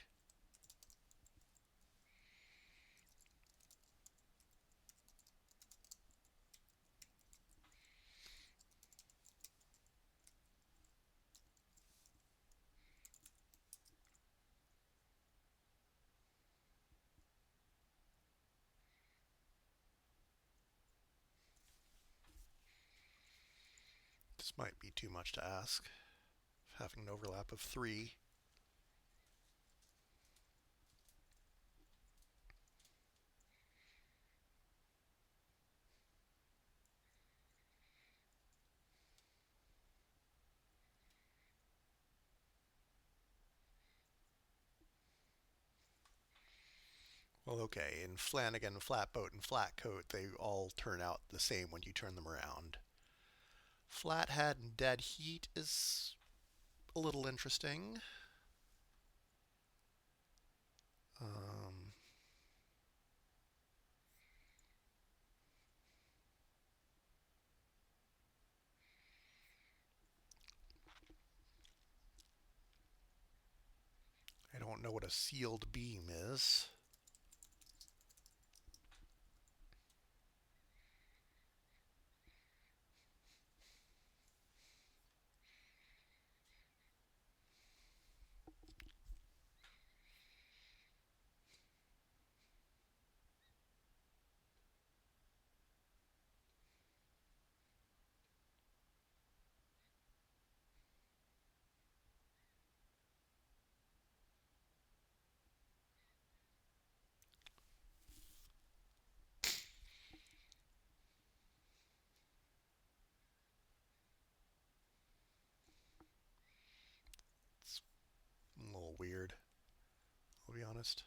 this might be too much to ask, having an overlap of three. Well, okay, in Flanagan, Flatboat, and Flatcoat, they all turn out the same when you turn them around. Flathead and Dead Heat is a little interesting. Um, know what a sealed beam is. It's a little weird, I'll be honest.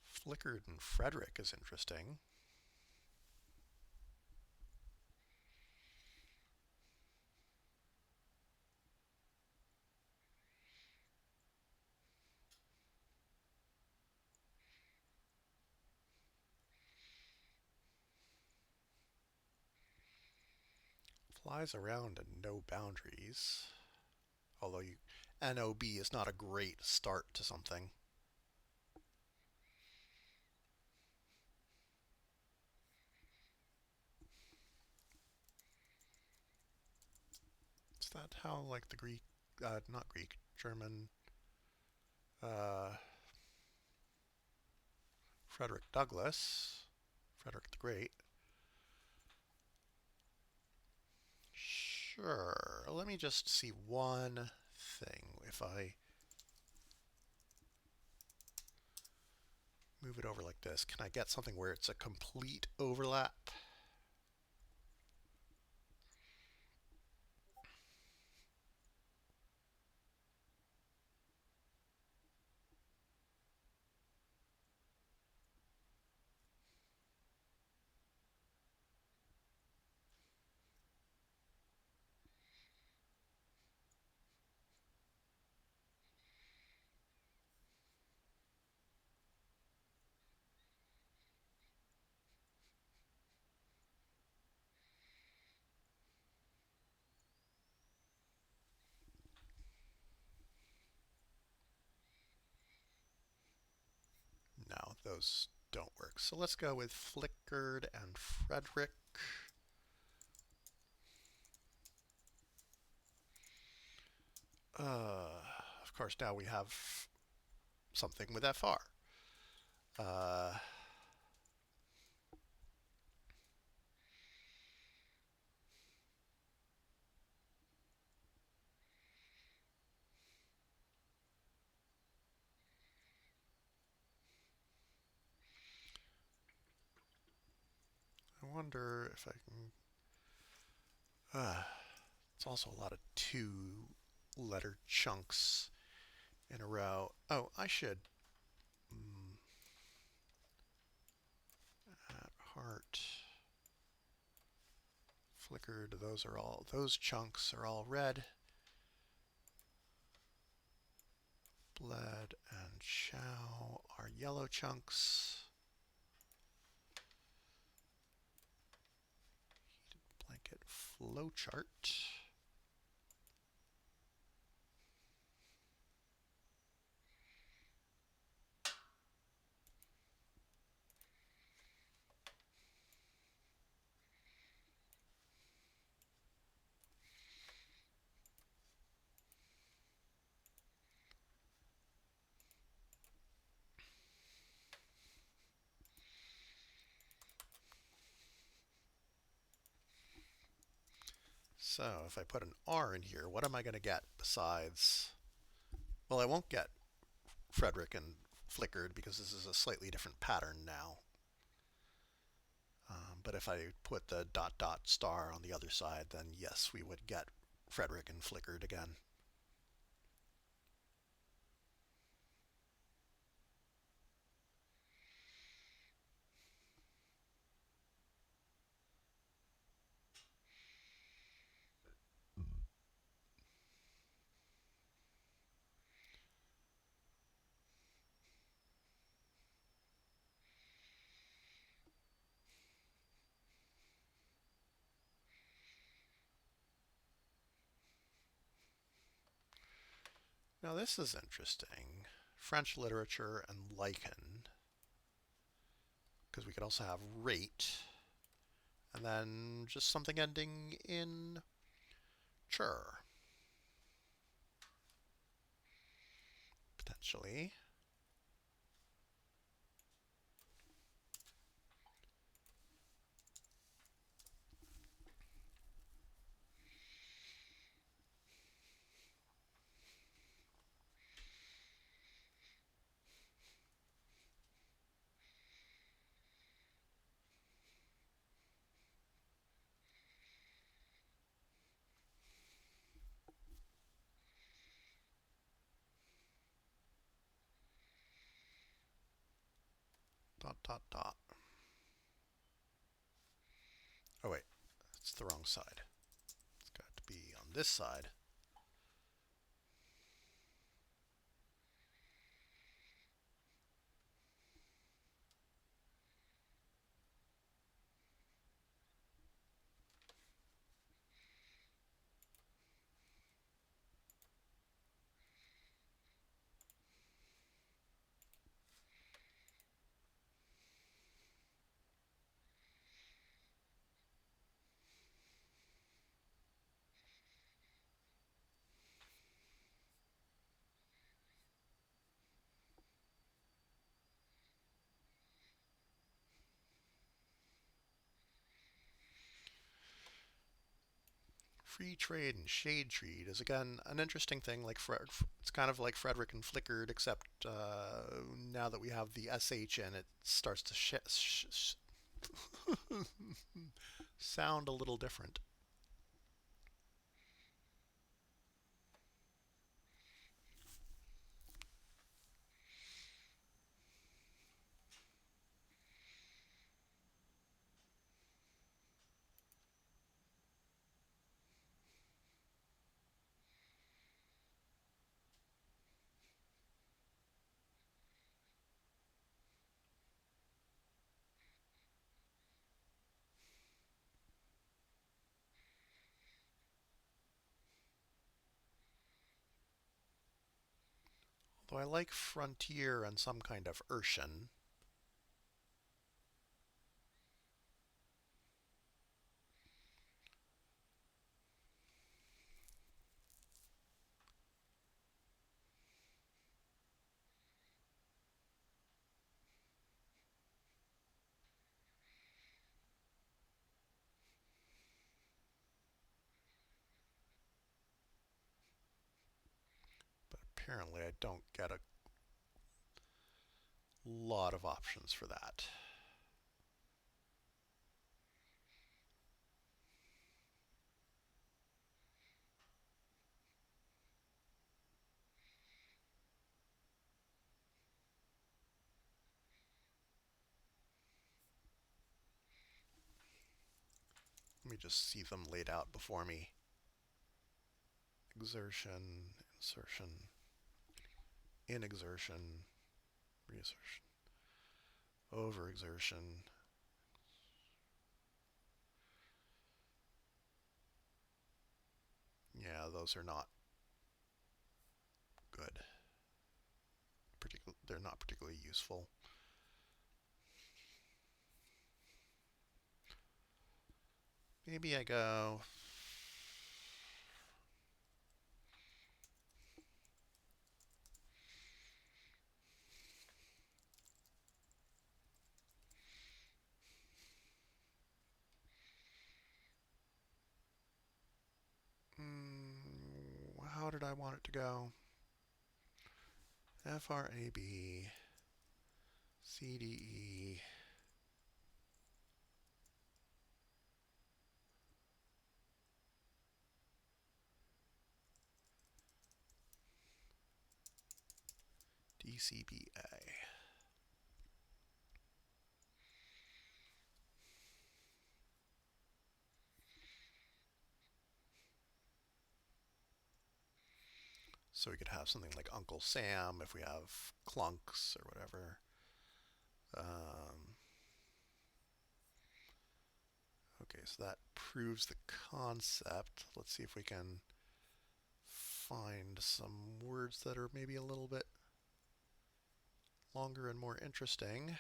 Flickered and Frederick is interesting. Flies around and no boundaries. Although you NOB is not a great start to something. Is that how like the Greek, not Greek, German, uh, Frederick Douglass, Frederick the Great? Sure. Let me just see one thing. If I move it over like this, can I get something where it's a complete overlap? No, those don't work. So let's go with Flickered and Frederick. Of course, now we have something with FR. Uh, I wonder if I can. It's also a lot of two-letter chunks in a row. Oh, I should. Mm, at heart. Flickered. Those chunks are all red. Bled and chow are yellow chunks. Blanket flowchart. So if I put an R in here, what am I going to get besides? Well, I won't get Frederick and Flickered because this is a slightly different pattern now. But if I put the dot dot star on the other side, then yes, we would get Frederick and Flickered again. Now this is interesting. French literature and lichen, because we could also have rate, and then just something ending in chur, potentially. Dot, dot, dot. Oh, wait. It's the wrong side. It's got to be on this side. Free trade and shade tree is again an interesting thing. Like it's kind of like Frederick and Flickered, except now that we have the sh in, it starts to sound a little different. Though I like frontier and some kind of Urshan. But apparently I don't get a lot of options for that. Let me just see them laid out before me. Exertion, insertion, inexertion, reassertion, overexertion. Yeah, those are not good. They're not particularly useful. Maybe I go. How did I want it to go? FRAB, CDE, DCBA. So we could have something like Uncle Sam if we have clunks or whatever. Um, okay, so that proves the concept. Let's see if we can find some words that are maybe a little bit longer and more interesting.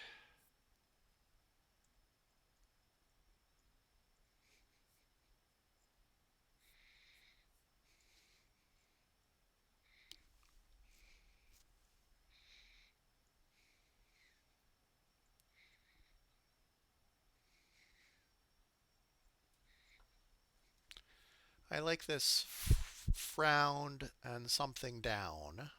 I like this frowned and something down.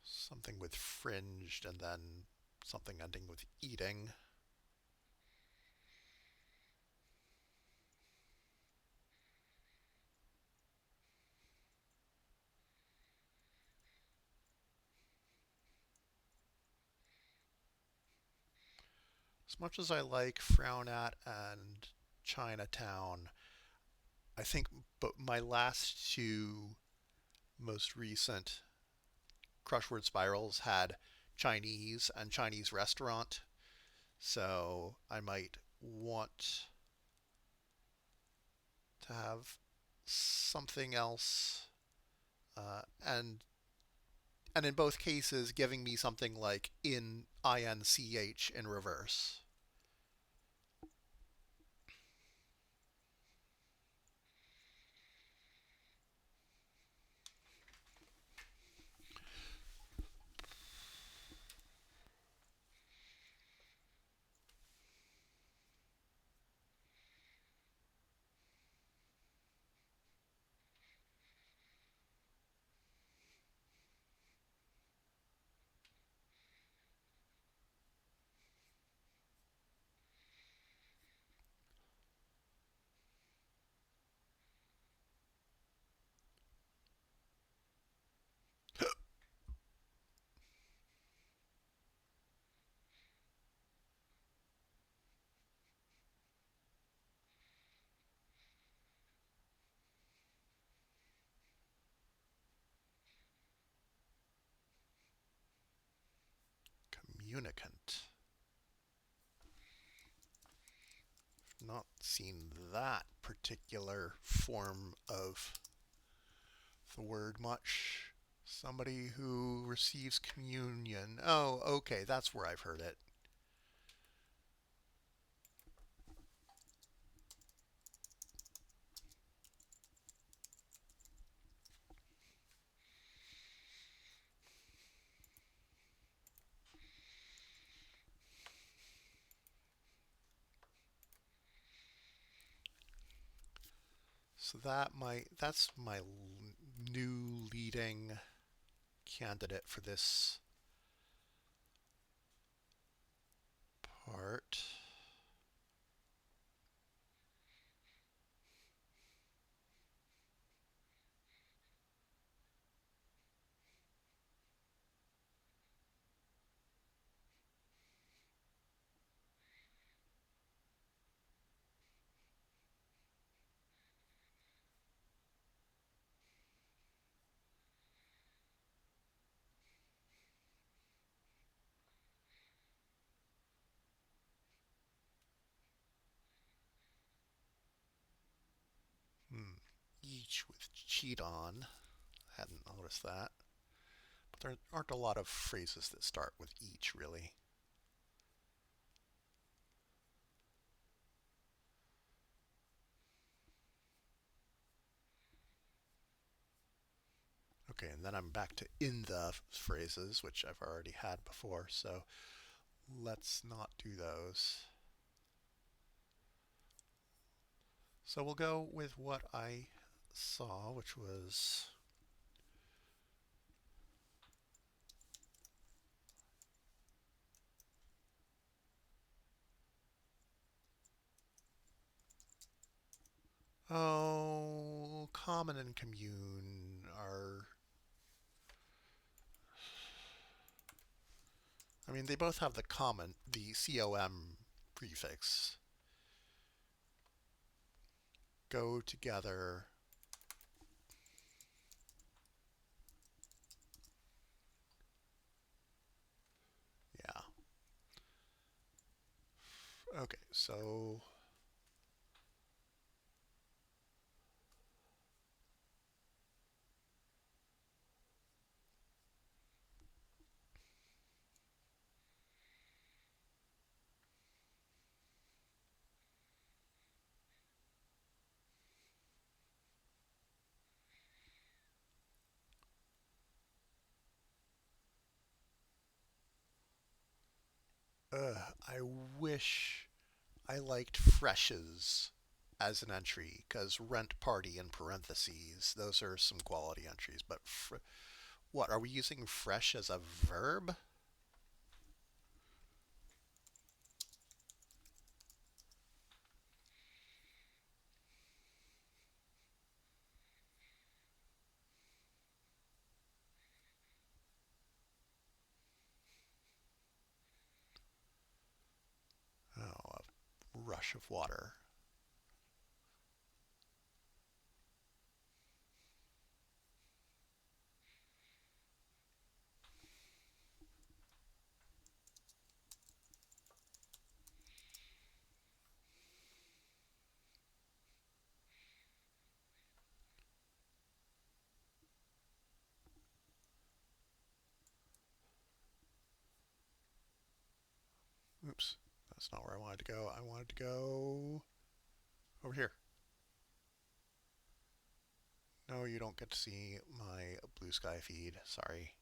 Something with fringed and then something ending with eating. As much as I like Frown at and Chinatown, I think but my last two most recent Crushword Spirals had Chinese and Chinese restaurant. So I might want to have something else, and in both cases giving me something like in INCH in reverse. Communicant. Not seen that particular form of the word much. Somebody who receives communion. Oh, okay, that's where I've heard it. So that's my new leading candidate for this part. Hmm. Each with cheat on. Hadn't noticed that. But there aren't a lot of phrases that start with each, really. Okay, and then I'm back to in the phrases, which I've already had before, so let's not do those. So we'll go with what I saw, which was oh, common and commune are I mean, they both have the com prefix. Go together. Yeah. Okay, so I wish I liked freshes as an entry because rent party in parentheses. Those are some quality entries. But what are we using fresh as a verb? Oh, a rush of water. Oops, that's not where I wanted to go. I wanted to go over here. No, you don't get to see my blue sky feed. Sorry.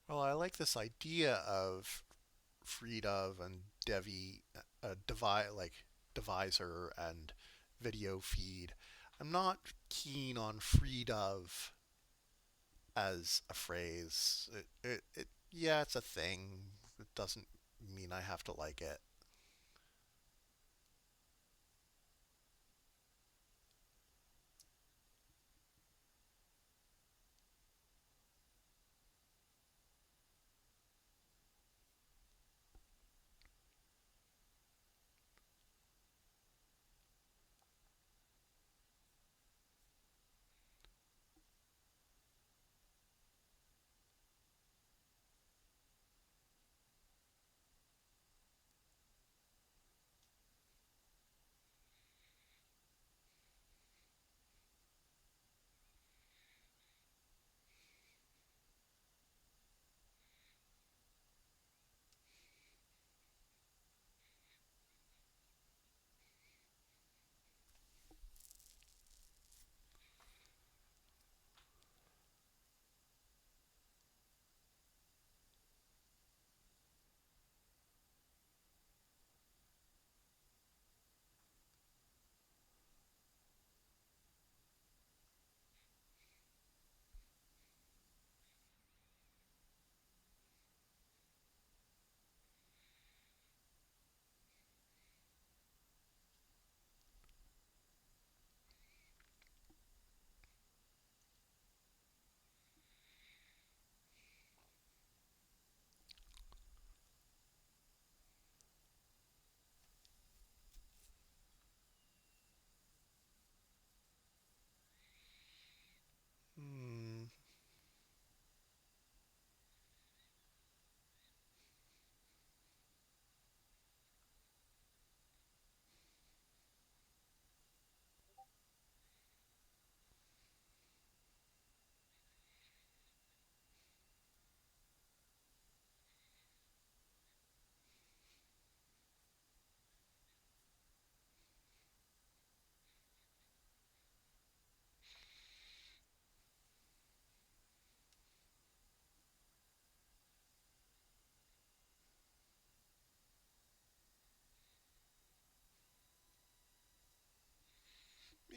Well, I like this idea of FreeDov and Devi, like Deviser and video feed. I'm not keen on FreeDov as a phrase. Yeah, it's a thing. It doesn't mean I have to like it.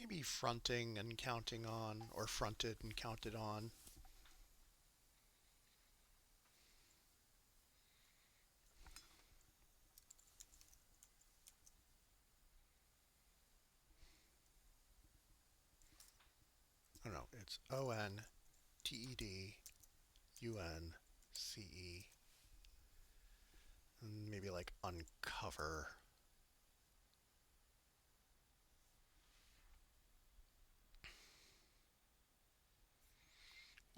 Maybe fronting and counting on, or fronted and counted on. I don't know. It's ONTEDUNCE. And maybe like uncover.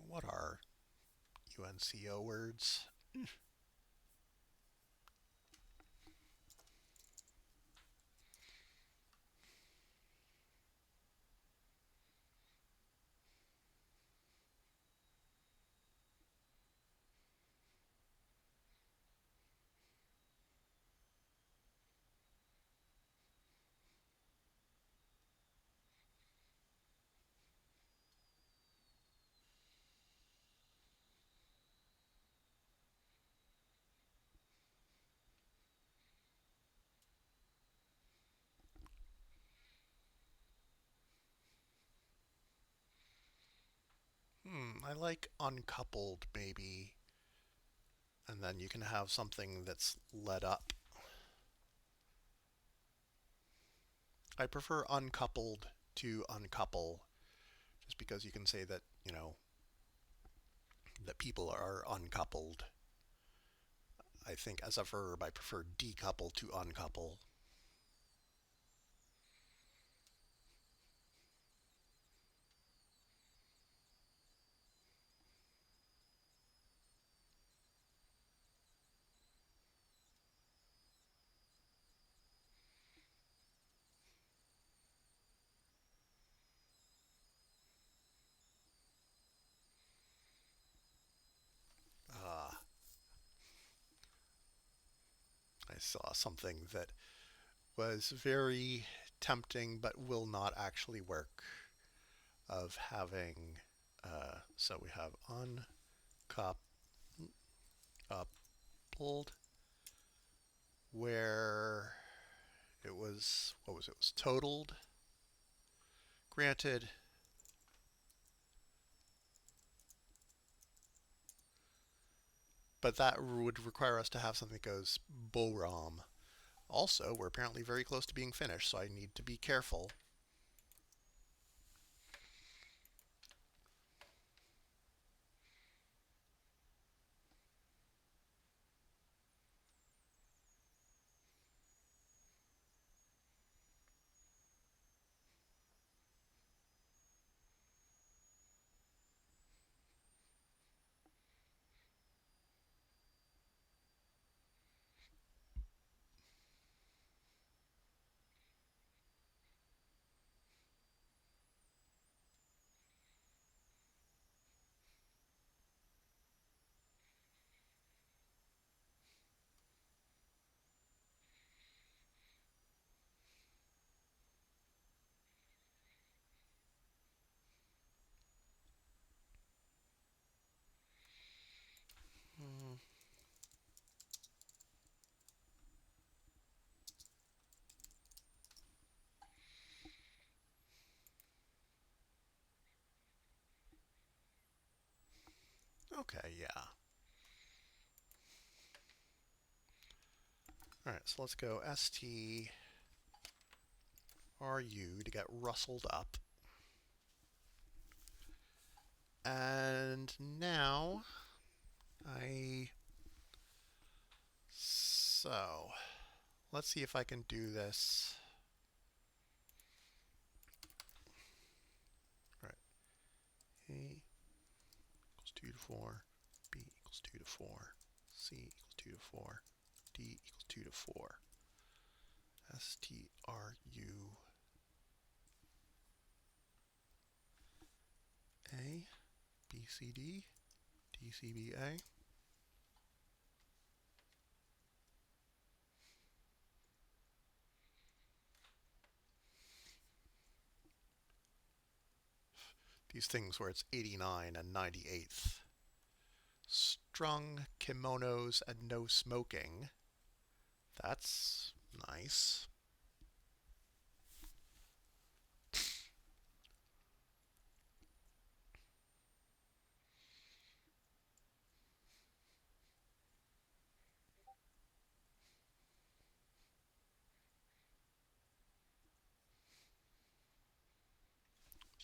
What are UNCO words? I like uncoupled maybe, and then you can have something that's led up. I prefer uncoupled to uncouple, just because you can say that, that people are uncoupled. I think as a verb, I prefer decouple to uncouple. Uh, I saw something that was very tempting but will not actually work, of having, so we have uncoupled, where it was, what was it? It was totaled. Granted, but that would require us to have something that goes Boram. Also, we're apparently very close to being finished, so I need to be careful. Mm, okay, yeah. All right, so let's go STRU to get rustled up. And now I, so let's see if I can do this. All right, A equals 2 to 4, B equals 2 to 4, C equals 2 to 4, D equals 2 to 4. STRU A, BCD, DCBA. These things where it's 89 and 98th. Strung kimonos and no smoking. That's nice.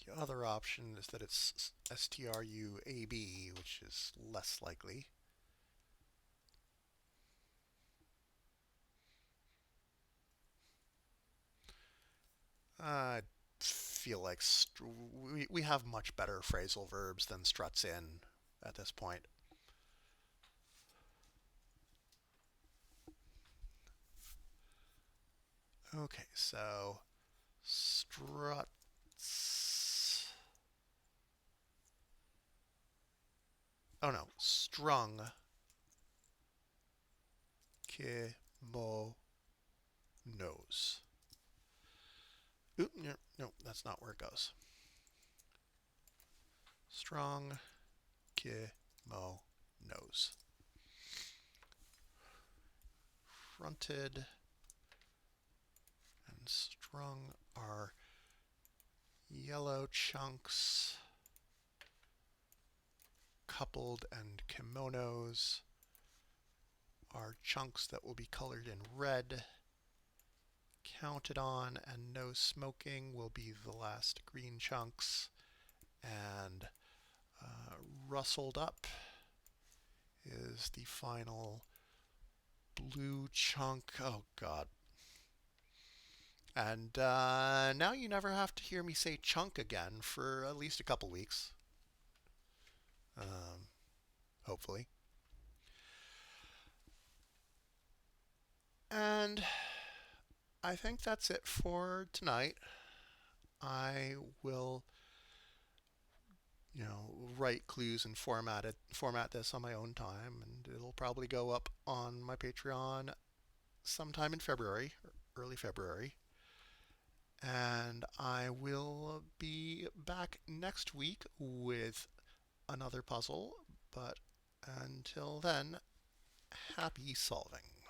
The other option is that it's STRUAB, which is less likely. I feel like we have much better phrasal verbs than struts in at this point. Okay, so struts. Oh no, strung. Kimonos. Oop, no, no, that's not where it goes. Strung kimonos. Fronted and strung are yellow chunks. Coupled and kimonos are chunks that will be colored in red. Counted on and no smoking will be the last green chunks. And rustled up is the final blue chunk. Oh, God. And now you never have to hear me say chunk again for at least a couple weeks. Hopefully. And I think that's it for tonight. I will, write clues and format this on my own time, and it'll probably go up on my Patreon sometime in February, early February. And I will be back next week with another puzzle. But until then, happy solving.